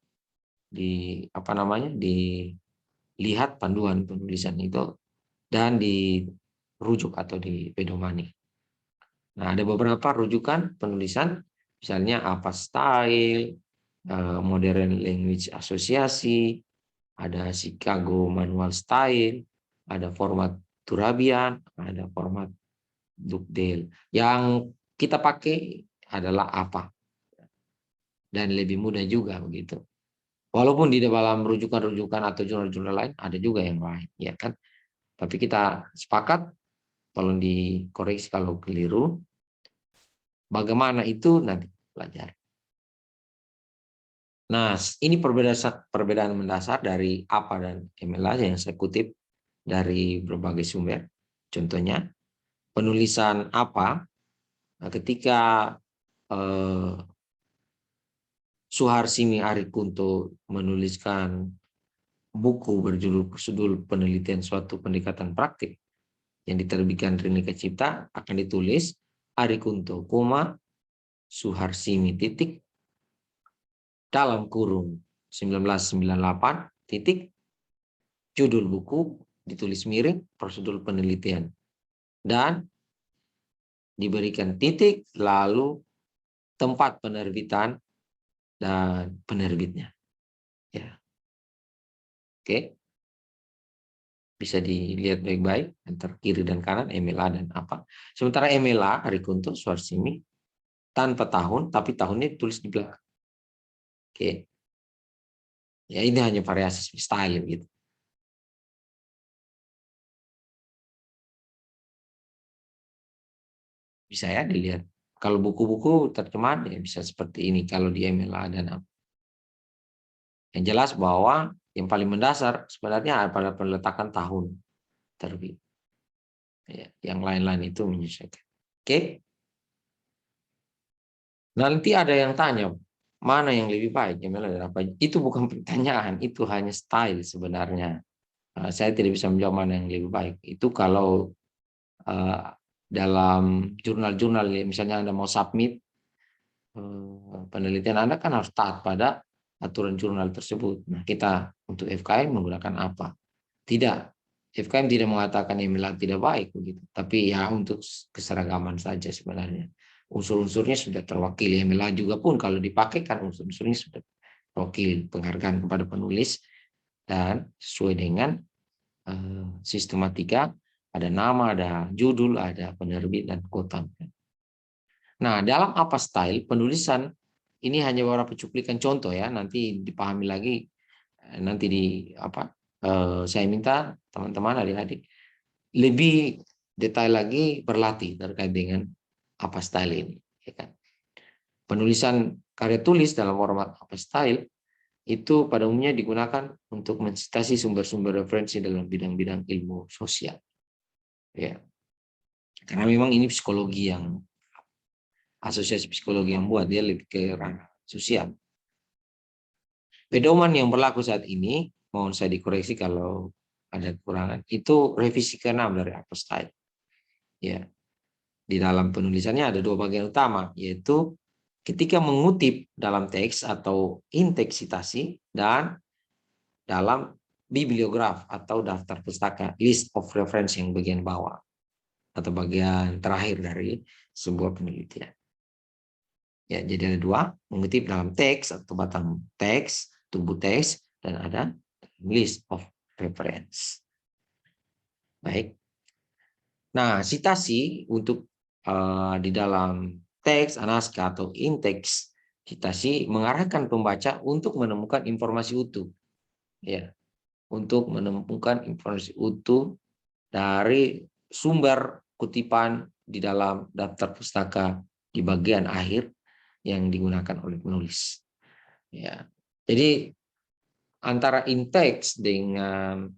[SPEAKER 1] dilihat panduan penulisan itu dan dirujuk atau dipedomani. Nah, ada beberapa rujukan penulisan, misalnya apa style, Modern Language Association, ada Chicago Manual Style, ada format Turabian, ada format Dugdale. Yang kita pakai adalah apa, dan lebih mudah juga begitu. Walaupun di dalam rujukan-rujukan atau jurnal-jurnal lain ada juga yang lain, ya kan? Tapi kita sepakat, tolong dikoreksi kalau keliru. Bagaimana itu nanti belajar. Nah, ini perbedaan mendasar dari APA dan MLA yang saya kutip dari berbagai sumber. Contohnya, penulisan APA ketika Suharsimi Arikunto menuliskan buku berjudul Prosedur Penelitian Suatu Pendekatan Praktik yang diterbitkan Rinika Cipta akan ditulis Arikunto, Suharsimi titik dalam kurung 1998 titik judul buku ditulis miring prosedur penelitian dan diberikan titik lalu tempat penerbitan dan penerbitnya, ya. Oke, bisa dilihat baik-baik antara kiri dan kanan MLA dan apa. Sementara MLA Arikunto Suharsimi tanpa tahun tapi tahunnya ditulis di belakang. Oke, ya ini hanya variasi style gitu. Bisa ya dilihat. Kalau buku-buku terjemahan ya bisa seperti ini kalau di MLA dan apa. Yang jelas bahwa yang paling mendasar sebenarnya pada peneletakan tahun terbit. Ya, yang lain-lain itu menyesuaikan. Oke. Nanti ada yang tanya, mana yang lebih baik? MLA dan apa? Itu bukan pertanyaan, itu hanya style sebenarnya. Saya tidak bisa menjawab mana yang lebih baik. Itu kalau dalam jurnal-jurnal, misalnya Anda mau submit penelitian Anda kan harus taat pada aturan jurnal tersebut. Nah, kita untuk FKM menggunakan apa? Tidak. FKM tidak mengatakan MLA tidak baik begitu. Tapi ya untuk keseragaman saja sebenarnya. Unsur-unsurnya sudah terwakili. MLA juga pun kalau dipakai kan unsur-unsurnya sudah terwakili. Penghargaan kepada penulis dan sesuai dengan sistematika, ada nama, ada judul, ada penerbit dan kota. Nah, dalam apa style penulisan ini hanya beberapa cuplikan contoh ya, nanti dipahami lagi nanti saya minta teman-teman adik-adik lebih detail lagi berlatih terkait dengan apa style ini, ya kan. Penulisan karya tulis dalam format apa style itu pada umumnya digunakan untuk mensitasi sumber-sumber referensi dalam bidang-bidang ilmu sosial. Ya, karena memang ini psikologi yang asosiasi psikologi yang buat, dia lebih ke ranah sosial. Pedoman yang berlaku saat ini, mohon saya dikoreksi kalau ada kekurangan, itu revisi ke-6 dari Apostille. Ya, di dalam penulisannya ada dua bagian utama, yaitu ketika mengutip dalam teks atau inteks citasi dan dalam bibliograf atau daftar pustaka, list of reference yang bagian bawah atau bagian terakhir dari sebuah penelitian. Ya, jadi ada dua, mengutip dalam teks atau batang teks, tubuh teks, dan ada list of reference. Baik. Nah, citasi untuk di dalam teks, naskah atau inteks citasi mengarahkan pembaca untuk menemukan informasi utuh. Ya, untuk menemukan informasi utuh dari sumber kutipan di dalam daftar pustaka di bagian akhir yang digunakan oleh penulis. Ya, jadi antara in-text dengan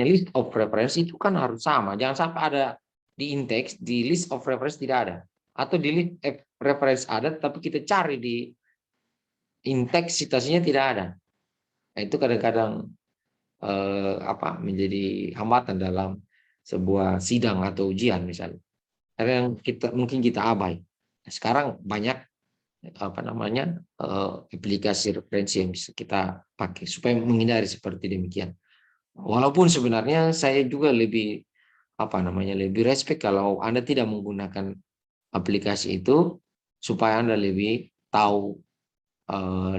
[SPEAKER 1] list of reference itu kan harus sama. Jangan sampai ada di in-text, di list of reference tidak ada, atau di list reference ada, tapi kita cari di in-text citasinya tidak ada. Nah, itu kadang-kadang menjadi hambatan dalam sebuah sidang atau ujian misalnya. Karena yang mungkin kita abai. Sekarang banyak aplikasi referensi yang bisa kita pakai supaya menghindari seperti demikian. Walaupun sebenarnya saya juga lebih lebih respect kalau Anda tidak menggunakan aplikasi itu supaya Anda lebih tahu,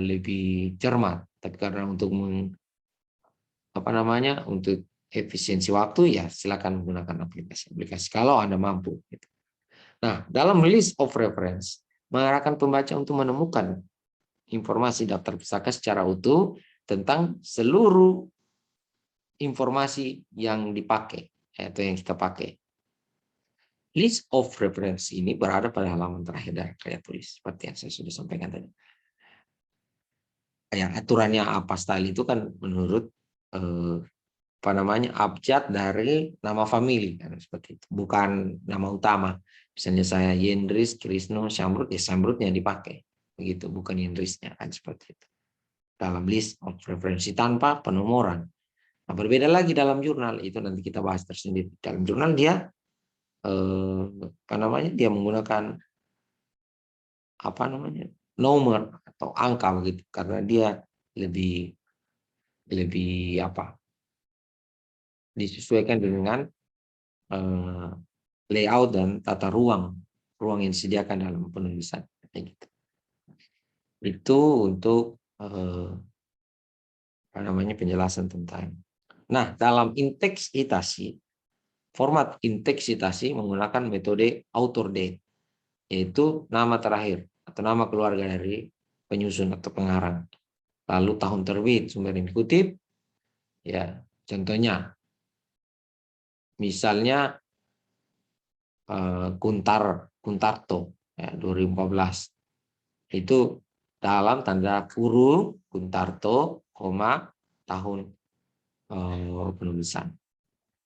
[SPEAKER 1] lebih cermat. Tapi karena untuk untuk efisiensi waktu, ya silakan menggunakan aplikasi kalau Anda mampu. Nah, dalam list of reference mengarahkan pembaca untuk menemukan informasi daftar pustaka secara utuh tentang seluruh informasi yang dipakai atau yang kita pakai. List of reference ini berada pada halaman terakhir dari karya tulis, seperti yang saya sudah sampaikan tadi. Yang aturannya Apostille itu kan menurut abjad dari nama famili, kan seperti itu, bukan nama utama. Misalnya saya Yendris Krisno Syamrut, ya Syamrutnya dipakai, begitu, bukan Yendrisnya, kan seperti itu. Dalam list of referensi tanpa penomoran. Nah, berbeda lagi dalam jurnal, itu nanti kita bahas tersendiri. Dalam jurnal dia dia menggunakan nomor atau angka begitu, karena dia lebih disesuaikan dengan layout dan tata ruang yang disediakan dalam penulisan. Itu untuk penjelasan tentang. Nah, dalam inteks citasi, format inteks citasi menggunakan metode author date, yaitu nama terakhir atau nama keluarga dari penyusun atau pengarang. Lalu tahun terbit sumber yang dikutip, ya contohnya misalnya Kuntarto, ya, 2014 itu dalam tanda kurung Kuntarto, tahun penulisan.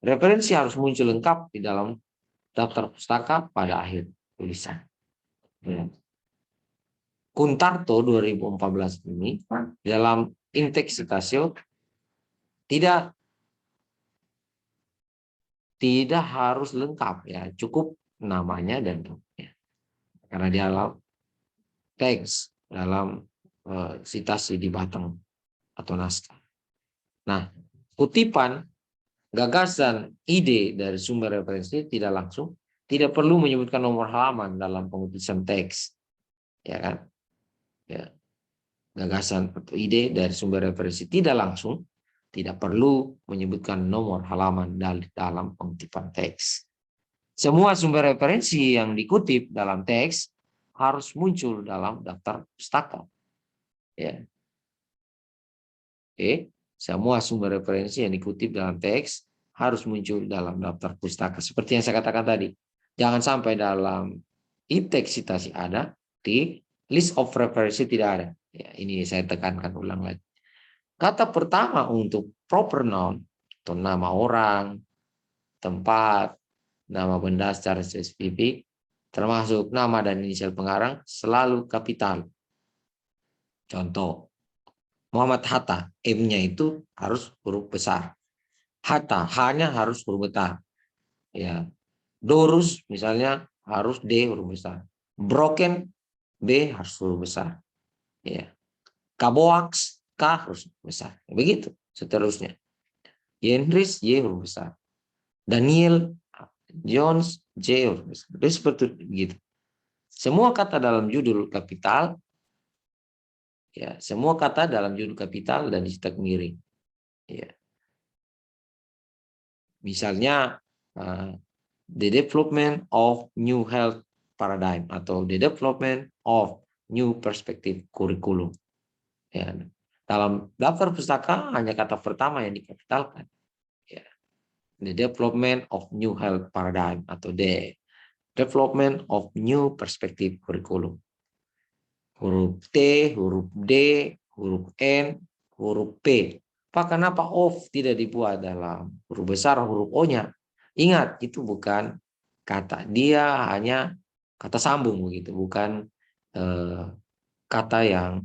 [SPEAKER 1] Referensi harus muncul lengkap di dalam daftar pustaka pada akhir tulisan. Ya. Kuntarto 2014 ini dalam inteks citasio tidak harus lengkap, ya, cukup namanya dan tahunnya. Karena di dalam teks, dalam citasi di batang atau naskah. Nah, kutipan, gagasan, ide dari sumber referensi tidak perlu menyebutkan nomor halaman dalam pengutipan teks, ya kan? Ya. Gagasan atau ide dari sumber referensi tidak perlu menyebutkan nomor halaman dalam pengutipan teks. Semua sumber referensi yang dikutip dalam teks harus muncul dalam daftar pustaka. Ya. Oke, semua sumber referensi yang dikutip dalam teks harus muncul dalam daftar pustaka. Seperti yang saya katakan tadi, jangan sampai dalam inteks citasi ada, di List of referensi tidak ada. Ya, ini saya tekankan ulang lagi. Kata pertama untuk proper noun atau nama orang, tempat, nama benda secara spesifik, termasuk nama dan inisial pengarang, selalu kapital. Contoh, Muhammad Hatta, M-nya itu harus huruf besar. Hatta, H-nya harus huruf besar. Ya. Dorus misalnya harus D huruf besar. Broken, B harus huruf besar. Ya. Kaboaks, K harus huruf besar. Begitu seterusnya. Yenris, Y huruf besar. Daniel, Jones, J huruf besar. Jadi seperti begitu. Semua kata dalam judul kapital, ya, semua kata dalam judul kapital dan dicetak miring. Ya. Misalnya the development of new health paradigm atau the development of new perspective curriculum. Ya. Dalam daftar pustaka hanya kata pertama yang dikapitalkan. Ya. The development of new health paradigm atau the development of new perspective curriculum. Huruf T, huruf D, huruf N, huruf P. Pak, kenapa of tidak dibuat dalam huruf besar huruf O-nya? Ingat, itu bukan kata. Dia hanya kata sambung begitu, bukan kata yang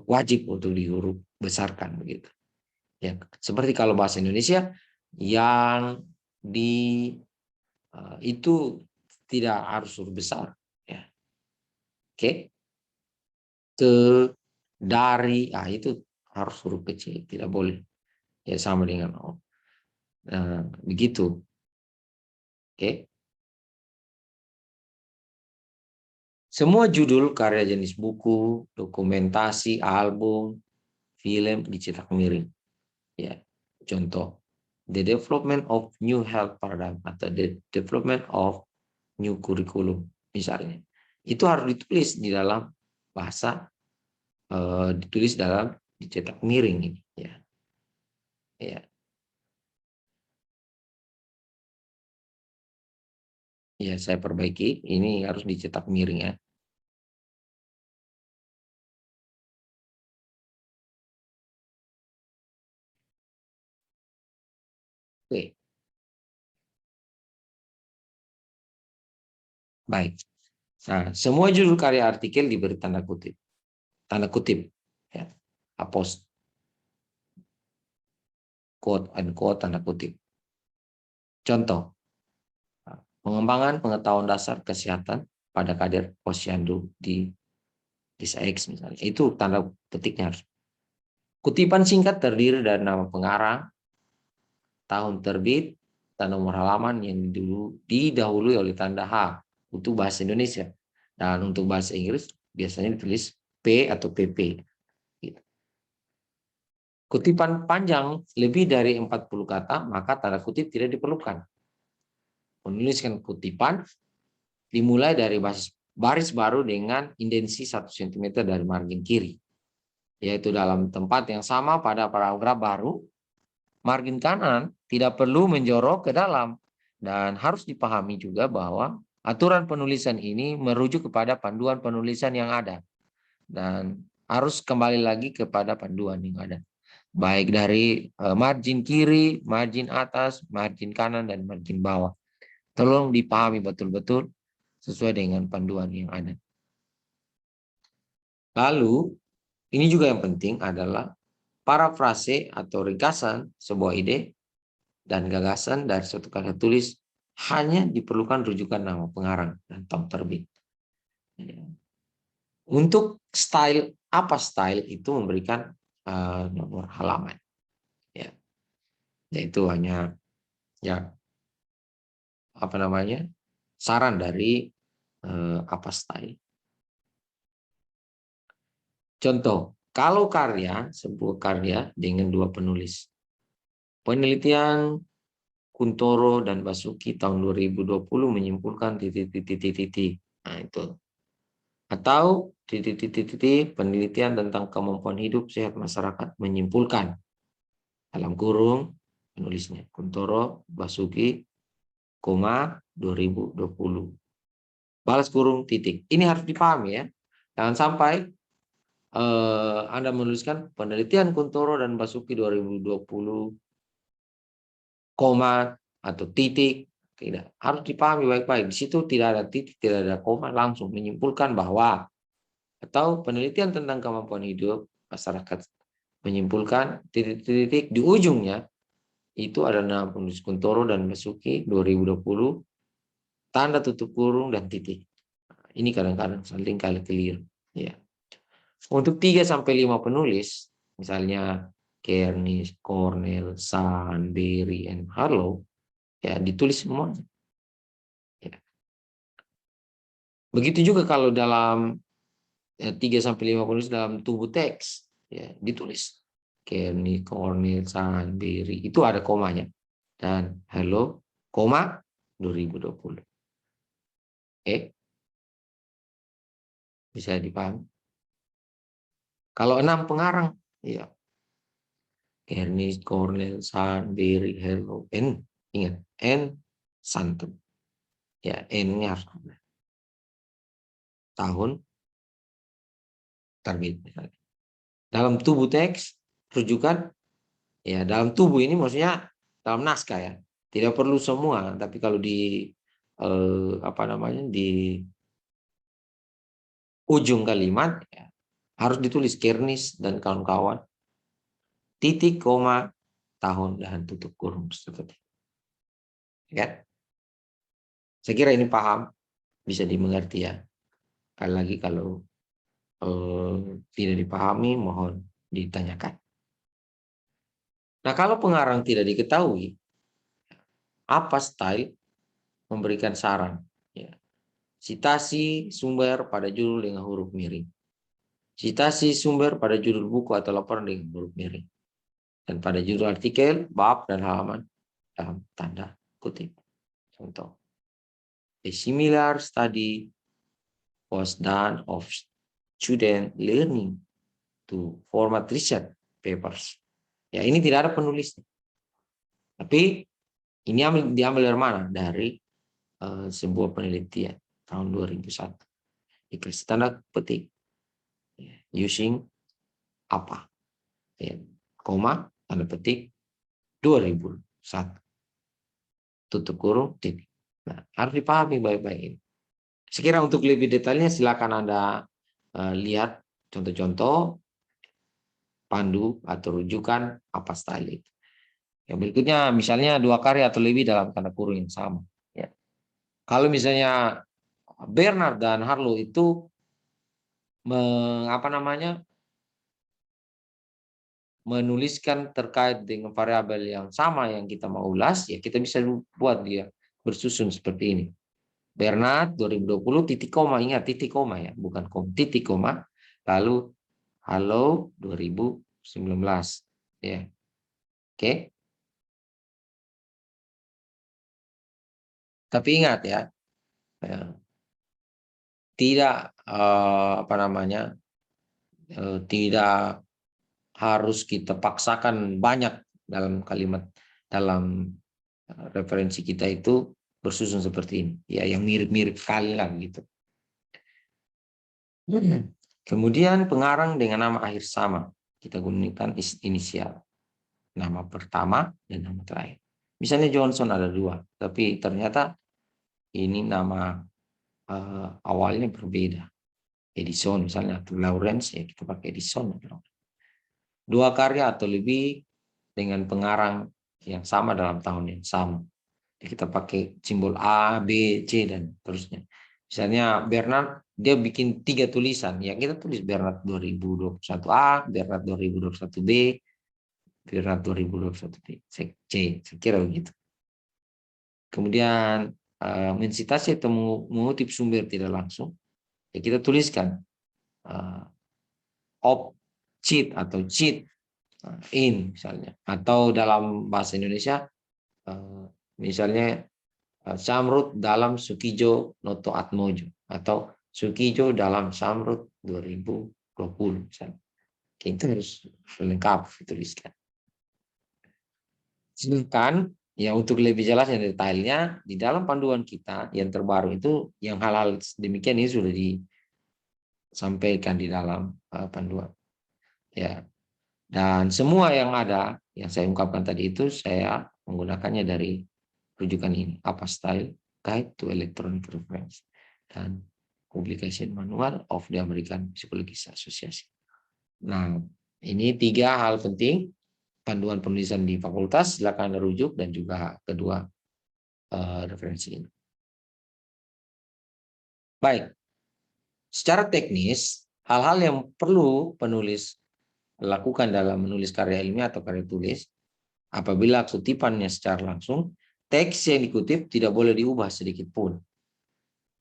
[SPEAKER 1] wajib untuk dihuruf besarkan begitu. Ya, seperti kalau bahasa Indonesia yang di itu tidak harus huruf besar. Ya. Oke. Ke, dari, itu harus huruf kecil, tidak boleh. Ya sama dengan O. Nah, begitu. Oke. Semua judul karya jenis buku, dokumentasi, album, film dicetak miring. Ya, contoh, the development of new health paradigm atau the development of new curriculum misalnya. Itu harus ditulis di dalam bahasa, ditulis dalam dicetak miring ini. Ya, ya, ya saya perbaiki. Ini harus dicetak miring ya. Oke, baik. Nah, semua judul karya artikel diberi tanda kutip. Tanda kutip. Ya. Apos, quote, unquote, tanda kutip. Contoh, pengembangan pengetahuan dasar kesehatan pada kader posyandu di Desa X misalnya. Itu tanda petiknya harus. Kutipan singkat terdiri dari nama pengarang, tahun terbit, dan nomor halaman yang didahului oleh tanda H untuk bahasa Indonesia. Dan untuk bahasa Inggris biasanya ditulis P atau PP. Kutipan panjang lebih dari 40 kata, maka tanda kutip tidak diperlukan. Menuliskan kutipan dimulai dari baris baru dengan indensi 1 cm dari margin kiri. Yaitu dalam tempat yang sama pada paragraf baru, margin kanan tidak perlu menjorok ke dalam. Dan harus dipahami juga bahwa aturan penulisan ini merujuk kepada panduan penulisan yang ada. Dan harus kembali lagi kepada panduan yang ada. Baik dari margin kiri, margin atas, margin kanan, dan margin bawah. Tolong dipahami betul-betul sesuai dengan panduan yang ada. Lalu, ini juga yang penting adalah parafrase atau ringkasan sebuah ide dan gagasan dari suatu karya tulis hanya diperlukan rujukan nama pengarang dan tahun terbit. Untuk style, apa style itu memberikan nomor halaman. Ya. Yaitu hanya ya apa namanya? Saran dari apa style. Contoh, kalau sebuah karya dengan 2 penulis. Penelitian Kuntoro dan Basuki tahun 2020 menyimpulkan titik. Nah, itu. Atau titik penelitian tentang kemampuan hidup sehat masyarakat menyimpulkan dalam kurung penulisnya Kuntoro Basuki, 2020. Balas kurung titik. Ini harus dipahami ya. Jangan sampai Anda menuliskan penelitian Kuntoro dan Basuki 2020, koma atau titik. Tidak, harus dipahami baik-baik. Di situ tidak ada titik, tidak ada koma, langsung menyimpulkan bahwa, atau penelitian tentang kemampuan hidup masyarakat menyimpulkan titik-titik di ujungnya itu ada nama penulis Kuntoro dan Basuki 2020, tanda tutup kurung dan titik. Ini kadang-kadang saling kali keliru. Ya. Untuk 3 sampai 5 penulis, misalnya Kernis, Cornell, Sand, Berry, and Harlow, ya ditulis semuanya. Ya. Begitu juga kalau dalam 3 sampai 5 penulis dalam tubuh teks, ya ditulis Kernis, Cornell, Sand, Berry, itu ada komanya. Dan Harlow, koma 2020. Bisa dipahami. Kalau 6 pengarang, ya Kernis, Cornell, Sand, Berry, Harlow, N. Ingat, N Santun. Ya, N-nya harus ada. Tahun terbit. Dalam tubuh teks, rujukan, ya dalam tubuh ini maksudnya dalam naskah ya. Tidak perlu semua, tapi kalau di di ujung kalimat ya, harus ditulis Kernis dan kawan-kawan, titik, koma, tahun dan tutup kurung seperti itu. Ya. Saya kira ini paham, bisa dimengerti ya. Sekali lagi kalau tidak dipahami, mohon ditanyakan. Nah, kalau pengarang tidak diketahui, apa style memberikan saran? Ya. Citasi sumber pada judul dengan huruf miring. Citasi sumber pada judul buku atau laporan dengan huruf miring. Dan pada judul artikel, bab, dan halaman dalam tanda kutip. Contoh. A similar study was done of student learning to format research papers. Ya, ini tidak ada penulisnya. Tapi ini diambil dari mana? Dari sebuah penelitian tahun 2001. Dikasih tanda petik. Using apa? Ya, koma, tanda petik 2001. Tutup kurung, titik. Nah, harus dipahami baik-baik ini. Sekira untuk lebih detailnya silakan Anda lihat contoh-contoh pandu atau rujukan apa style itu. Yang berikutnya misalnya 2 karya atau lebih dalam tanda kurung yang sama. Ya. Kalau misalnya Bernard dan Harlow itu menuliskan terkait dengan variabel yang sama yang kita mau ulas, ya kita bisa buat dia bersusun seperti ini. Bernard 2020 titik koma, ingat titik koma ya, bukan koma, titik koma. Lalu Harlow 2019. Ya. Oke. Tapi ingat ya, tidak tidak harus kita paksakan banyak dalam kalimat, dalam referensi kita itu bersusun seperti ini. Ya, yang mirip-mirip kali lah gitu. Kemudian pengarang dengan nama akhir sama. Kita gunakan inisial. Nama pertama dan nama terakhir. Misalnya Johnson ada 2, tapi ternyata ini nama awalnya berbeda. Edison misalnya, atau Lawrence, ya kita pakai Edison. 2 karya atau lebih dengan pengarang yang sama dalam tahun yang sama. Kita pakai simbol A, B, C, dan terusnya. Misalnya Bernard, dia bikin 3 tulisan. Ya kita tulis Bernard 2021A, Bernard 2021B, Bernard 2021C. Saya kira begitu. Kemudian mensitasi atau mengutip sumber tidak langsung. Ya kita tuliskan cheat atau cheat in misalnya. Atau dalam bahasa Indonesia misalnya Samrut dalam Sukijo Noto Atmojo atau Sukijo dalam Samrut 2020 misalnya. Itu harus lengkap dituliskan. Sedangkan ya untuk lebih jelas dan detailnya di dalam panduan kita yang terbaru itu yang hal-hal demikian ini sudah sampaikan di dalam panduan. Ya, dan semua yang ada yang saya ungkapkan tadi itu saya menggunakannya dari rujukan ini, apa style guide to electronic reference dan publication manual of the American Psychological Association. Nah, ini 3 hal penting panduan penulisan di fakultas, silakan rujuk dan juga kedua referensi ini. Baik, secara teknis hal-hal yang perlu penulis lakukan dalam menulis karya ilmiah atau karya tulis, apabila kutipannya secara langsung, teks yang dikutip tidak boleh diubah sedikit pun.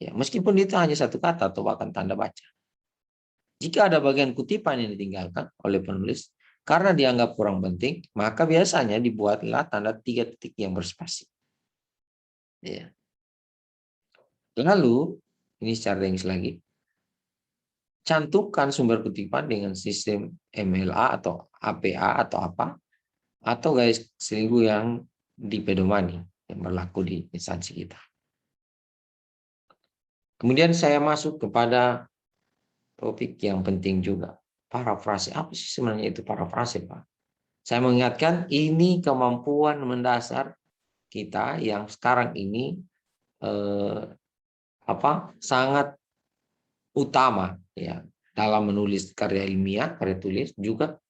[SPEAKER 1] Ya, meskipun itu hanya satu kata atau bahkan tanda baca. Jika ada bagian kutipan yang ditinggalkan oleh penulis karena dianggap kurang penting, maka biasanya dibuatlah tanda 3 titik yang berspasi. Ya. Lalu, ini secara ringkas lagi, cantumkan sumber kutipan dengan sistem MLA atau APA atau apa, atau garis selingkuh yang di pedomani yang berlaku di instansi kita. Kemudian saya masuk kepada topik yang penting juga. Parafrase. Apa sih sebenarnya itu parafrase, Pak? Saya mengingatkan ini kemampuan mendasar kita yang sekarang ini sangat utama ya dalam menulis karya ilmiah, karya tulis juga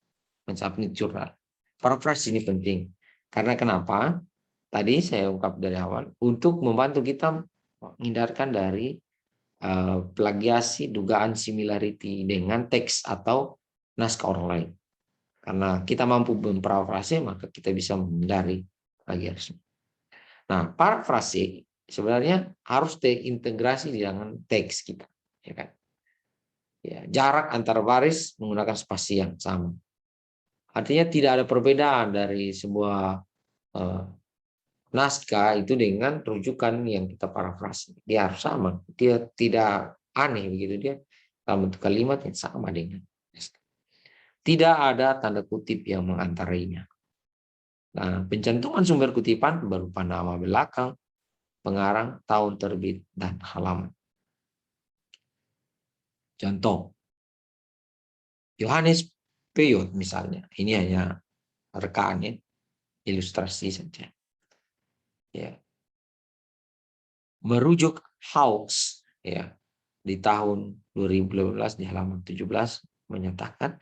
[SPEAKER 1] mensubmit jurnal. Parafrase ini penting karena kenapa? Tadi saya ungkap dari awal untuk membantu kita menghindarkan dari plagiasi, dugaan similarity dengan teks atau naskah orang lain. Karena kita mampu memparafrase, maka kita bisa menghindari plagiarisme. Nah, parafrase sebenarnya harus terintegrasi dengan teks kita, ya kan? Ya, jarak antara baris menggunakan spasi yang sama. Artinya tidak ada perbedaan dari sebuah naskah itu dengan rujukan yang kita parafrase. Dia harus sama. Dia tidak aneh begitu, dia dalam bentuk kalimat yang sama dengan naskah. Tidak ada tanda kutip yang mengantarainya. Nah, pencantuman sumber kutipan berupa nama belakang, pengarang, tahun terbit, dan halaman. Contoh, Johannes Peyot misalnya. Ini hanya rekaannya, ilustrasi saja. Ya. Merujuk Hawkes ya di tahun 2018 di halaman 17 menyatakan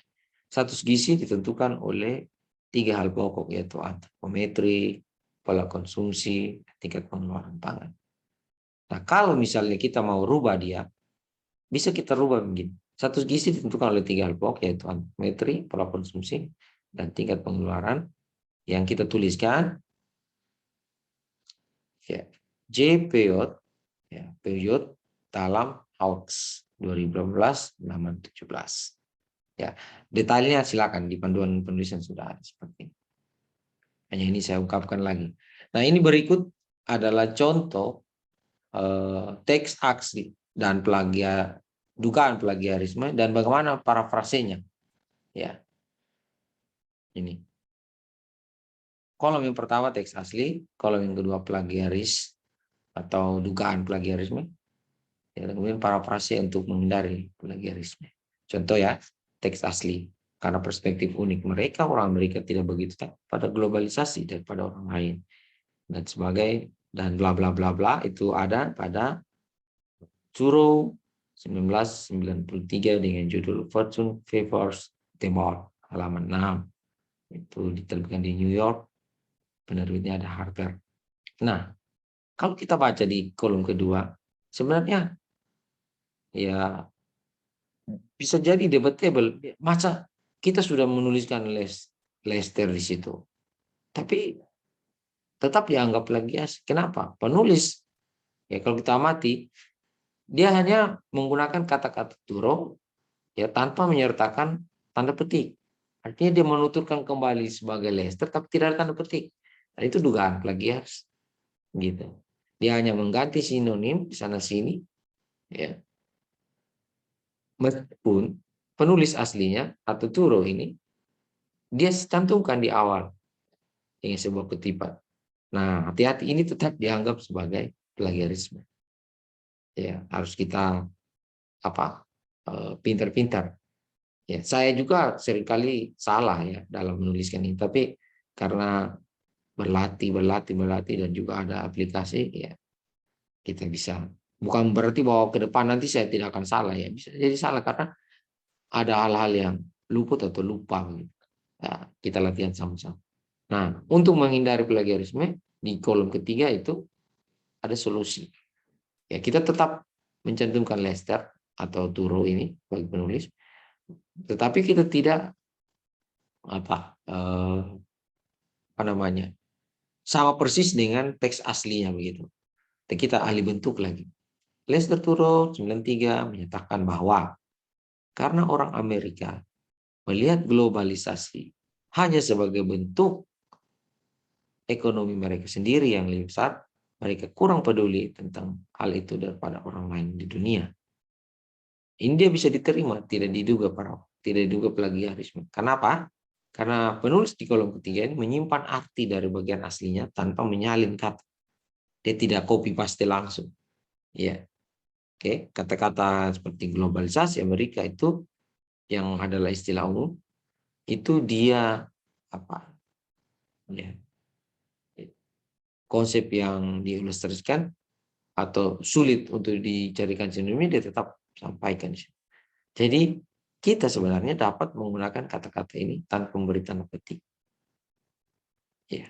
[SPEAKER 1] status gizi ditentukan oleh 3 hal pokok yaitu antropometri, pola konsumsi, tingkat pengeluaran pangan. Nah, kalau misalnya kita mau rubah dia, bisa kita rubah begini. Status gizi ditentukan oleh 3 hal pokok yaitu antropometri, pola konsumsi, dan tingkat pengeluaran yang kita tuliskan ya J. Peyot ya, Peyot dalam Hawkes 2018 halaman 17. Ya, detailnya silakan di panduan penulisan sudah ada seperti ini. Hanya ini saya ungkapkan lagi. Nah, ini berikut adalah contoh teks asli dan dugaan plagiarisme dan bagaimana parafrasenya. Ya. Ini. Kolom yang pertama teks asli, kolom yang kedua plagiaris atau dugaan plagiarisme. Ya, kemudian parafrase untuk menghindari plagiarisme. Contoh ya, teks asli. Karena perspektif unik mereka, orang Amerika tidak begitu pada globalisasi daripada orang lain. Dan sebagai, dan bla bla bla bla, itu ada pada Churro 1993 dengan judul Fortune Favors the More, halaman 6. Itu diterbitkan di New York, penerbitnya ada Harper. Nah, kalau kita baca di kolom kedua, sebenarnya ya bisa jadi debatable. Masa kita sudah menuliskan Lester di situ, tapi tetap dianggap plagiasi. Kenapa? Penulis, ya kalau kita amati, dia hanya menggunakan kata-kata Thoreau ya tanpa menyertakan tanda petik. Artinya dia menuturkan kembali sebagai Lester, tapi tidak ada tanda petik. Nah, itu dugaan plagiasi, gitu. Dia hanya mengganti sinonim di sana sini, ya. Meskipun penulis aslinya atau Thoreau ini dia cantumkan di awal dengan sebuah kutipan. Nah, hati-hati ini tetap dianggap sebagai plagiarisme. Ya, harus kita pintar-pintar. Ya, saya juga seringkali salah ya dalam menuliskan ini, tapi karena berlatih dan juga ada aplikasi, ya kita bisa. Bukan berarti bahwa ke depan nanti saya tidak akan salah ya, bisa jadi salah karena ada hal-hal yang luput atau lupa. Gitu. Ya, kita latihan sama-sama. Nah, untuk menghindari plagiarisme di kolom ketiga itu ada solusi. Ya, kita tetap mencantumkan Lester atau Turo ini bagi penulis, tetapi kita tidak apa namanya sama persis dengan teks aslinya begitu. Kita ahli bentuk lagi. Lester Turo 93 menyatakan bahwa karena orang Amerika melihat globalisasi hanya sebagai bentuk ekonomi mereka sendiri yang lebih besar, mereka kurang peduli tentang hal itu daripada orang lain di dunia. Ini dia bisa diterima, tidak diduga plagiarisme. Kenapa? Karena penulis di kolom ketiga ini menyimpan arti dari bagian aslinya tanpa menyalin kata. Dia tidak copy paste langsung. Ya, oke. Kata-kata seperti globalisasi Amerika itu yang adalah istilah umum, itu dia apa? Ya, konsep yang diilustrasikan atau sulit untuk dicarikan sinonim dia tetap sampaikan. Jadi kita sebenarnya dapat menggunakan kata-kata ini tanpa memberi tanda petik. Ya,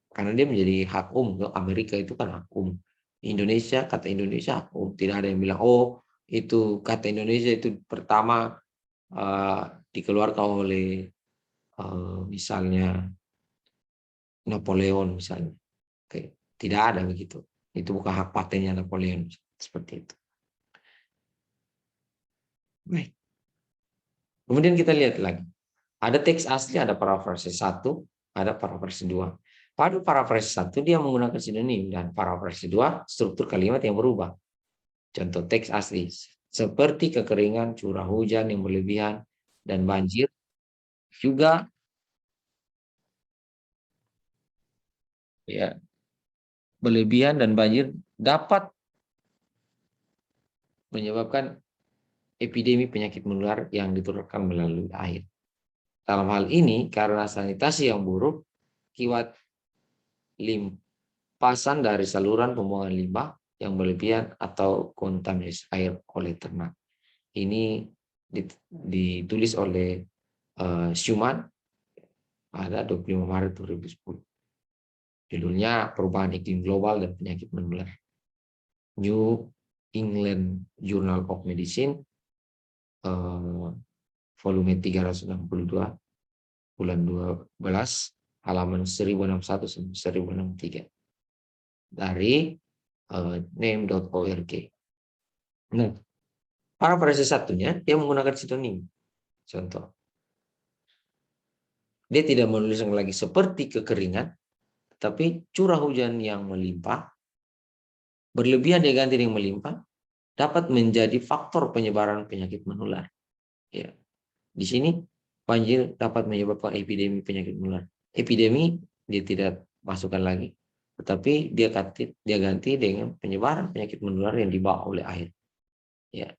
[SPEAKER 1] karena dia menjadi hak umum. Amerika itu kan hak umum. Indonesia, kata Indonesia hak umum. Tidak ada yang bilang, oh itu kata Indonesia itu pertama dikeluarkan oleh misalnya Napoleon misalnya. Oke. Tidak ada begitu. Itu bukan hak patennya Napoleon. Seperti itu. Baik. Kemudian kita lihat lagi. Ada teks asli, ada parafrase 1, ada parafrase 2. Pada parafrase 1 dia menggunakan sinonim dan parafrase 2 struktur kalimat yang berubah. Contoh teks asli seperti kekeringan, curah hujan yang berlebihan dan banjir juga ya berlebihan dan banjir dapat menyebabkan epidemi penyakit menular yang ditularkan melalui air. Dalam hal ini karena sanitasi yang buruk akibat limpasan dari saluran pembuangan limbah yang berlebihan atau kontaminasi air oleh ternak. Ini ditulis oleh Schumann pada 25 Maret 2010. Judulnya Perubahan Iklim Global dan Penyakit Menular. New England Journal of Medicine volume 362 bulan 12 halaman 1061 sampai 1063 dari name.org. Nah, parafrase satunya dia menggunakan sinonim. Contoh, dia tidak menuliskan lagi seperti kekeringan, tapi curah hujan yang melimpah, berlebihan dia ganti dengan melimpah, dapat menjadi faktor penyebaran penyakit menular. Ya, di sini banjir dapat menyebabkan epidemi penyakit menular. Epidemi dia tidak masukkan lagi, tetapi dia ganti dengan penyebaran penyakit menular yang dibawa oleh air. Ya,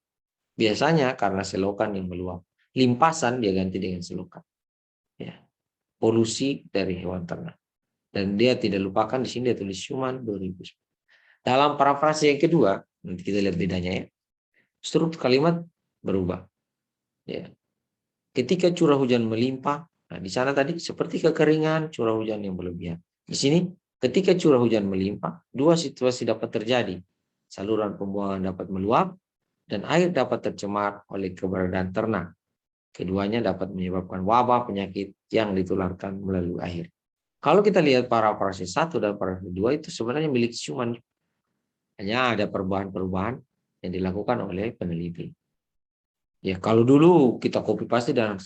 [SPEAKER 1] biasanya karena selokan yang meluap. Limpasan dia ganti dengan selokan. Ya, polusi dari hewan ternak. Dan dia tidak lupakan di sini dia tulis Schumann 2000. Dalam parafrase yang kedua, nanti kita lihat bedanya ya. Struktur kalimat berubah. Ya. Ketika curah hujan melimpah, nah di sana tadi seperti kekeringan, curah hujan yang berlebihan. Di sini ketika curah hujan melimpah, dua situasi dapat terjadi. Saluran pembuangan dapat meluap dan air dapat tercemar oleh keberadaan ternak. Keduanya dapat menyebabkan wabah penyakit yang ditularkan melalui air. Kalau kita lihat parafrase 1 dan parafrase 2 itu sebenarnya milik Schumann. Hanya ada perubahan-perubahan yang dilakukan oleh peneliti. Ya, kalau dulu kita copy paste dan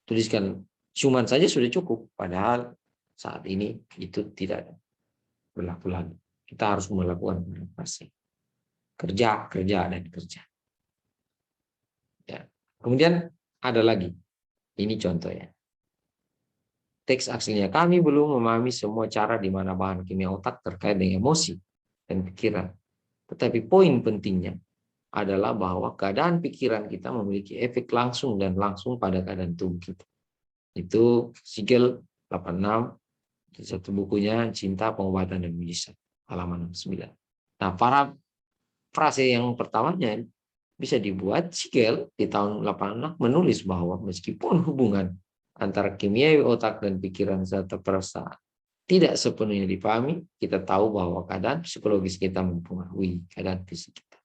[SPEAKER 1] tuliskan Schumann saja sudah cukup. Padahal saat ini itu tidak berlaku lagi. Kita harus melakukan parafrase. Kerja, dan kerja. Ya. Kemudian ada lagi. Ini contohnya. Teks aslinya kami belum memahami semua cara di mana bahan kimia otak terkait dengan emosi dan pikiran. Tetapi poin pentingnya adalah bahwa keadaan pikiran kita memiliki efek langsung dan langsung pada keadaan tubuh kita. Itu Siegel 86, satu bukunya Cinta, Pengobatan, dan Mujizat, halaman 9. Nah, para frase yang pertamanya bisa dibuat. Siegel di tahun 86 menulis bahwa meskipun hubungan antara kimiawi otak dan pikiran serta perasaan tidak sepenuhnya dipahami, kita tahu bahwa keadaan psikologis kita mempengaruhi keadaan fisik kita.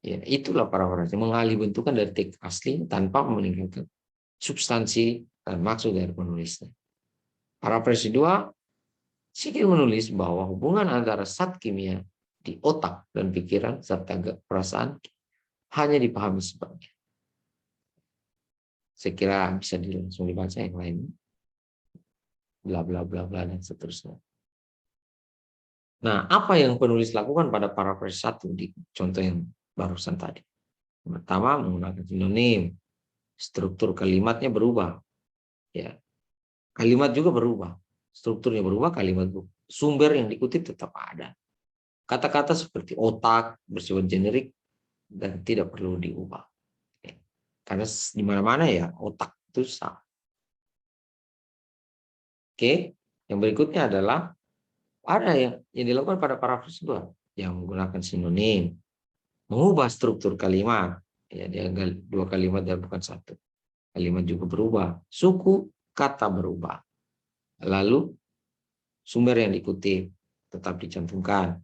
[SPEAKER 1] Ya, itulah para frase mengalih bentukan dari teks asli tanpa meninggalkan substansi dan maksud dari penulisnya. Parafrase 2, Siegel menulis bahwa hubungan antara zat kimia di otak dan pikiran serta perasaan hanya dipahami sebagian. Saya kira bisa langsung dibaca yang lain. Bla bla bla bla dan seterusnya. Nah, apa yang penulis lakukan pada parafrase 1 di contoh yang barusan tadi? Pertama, menggunakan sinonim. Struktur kalimatnya berubah. Ya. Kalimat juga berubah. Strukturnya berubah, kalimat berubah. Sumber yang dikutip tetap ada. Kata-kata seperti otak bersifat generik dan tidak perlu diubah. Ya. Karena di mana-mana ya otak itu sama. Oke, yang berikutnya adalah ada yang dilakukan pada parafrase 2 yang menggunakan sinonim, mengubah struktur kalimat. Ya, dia 2 kalimat dan bukan 1. Kalimat juga berubah. Suku kata berubah. Lalu sumber yang dikutip tetap dicantumkan.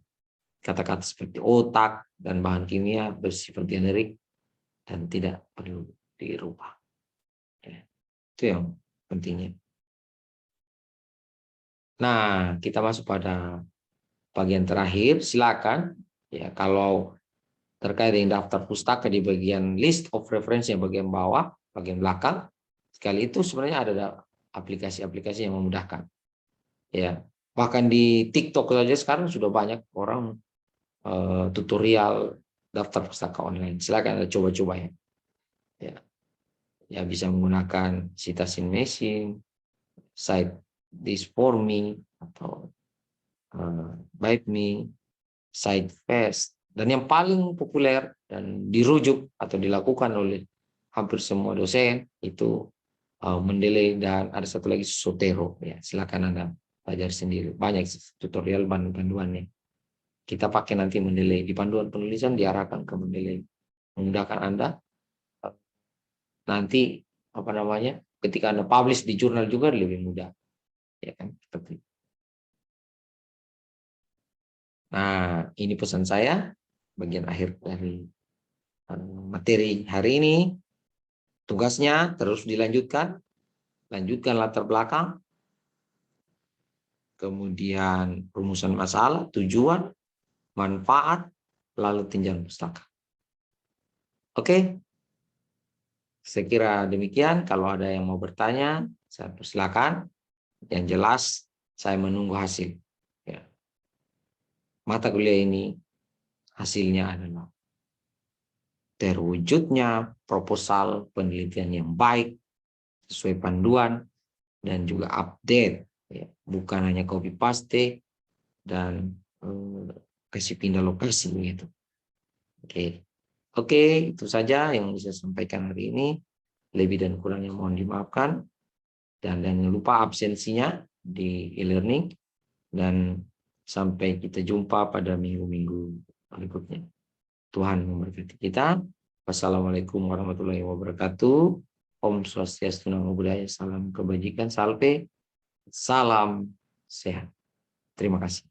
[SPEAKER 1] Kata-kata seperti otak dan bahan kimia bersifat generik dan tidak perlu dirubah. Ya, itu yang pentingnya. Nah, kita masuk pada bagian terakhir. Silakan ya, kalau terkait dengan daftar pustaka di bagian list of reference yang bagian bawah, bagian belakang, sekali itu sebenarnya ada aplikasi-aplikasi yang memudahkan. Ya, bahkan di TikTok saja sekarang sudah banyak orang tutorial daftar pustaka online. Silakan Anda coba-coba ya. Ya. Ya, bisa menggunakan citasin machine, site this for me atau Byte Me, Site Fest, dan yang paling populer dan dirujuk atau dilakukan oleh hampir semua dosen itu Mendeley, dan ada satu lagi Sotero. Ya, silakan Anda belajar sendiri. Banyak tutorial panduannya. Kita pakai nanti Mendeley. Di panduan penulisan diarahkan ke Mendeley. Memudahkan Anda nanti ketika Anda publish di jurnal juga lebih mudah. Ya kan? Seperti itu. Nah, ini pesan saya bagian akhir dari materi hari ini. Tugasnya terus dilanjutkan. Lanjutkan latar belakang. Kemudian rumusan masalah, tujuan, manfaat, lalu tinjauan pustaka. Oke? Saya kira demikian. Kalau ada yang mau bertanya, saya persilakan. Yang jelas, saya menunggu hasil. Ya. Mata kuliah ini hasilnya adalah terwujudnya proposal penelitian yang baik, sesuai panduan, dan juga update. Ya. Bukan hanya copy paste dan kasih pindah lokasi gitu. Oke. Oke, itu saja yang bisa saya sampaikan hari ini. Lebih dan kurangnya mohon dimaafkan. Dan jangan lupa absensinya di e-learning. Dan sampai kita jumpa pada minggu-minggu berikutnya. Tuhan memberkati kita. Wassalamualaikum warahmatullahi wabarakatuh. Om Swastiastu, Namo Buddhaya. Salam kebajikan. Salve. Salam sehat. Terima kasih.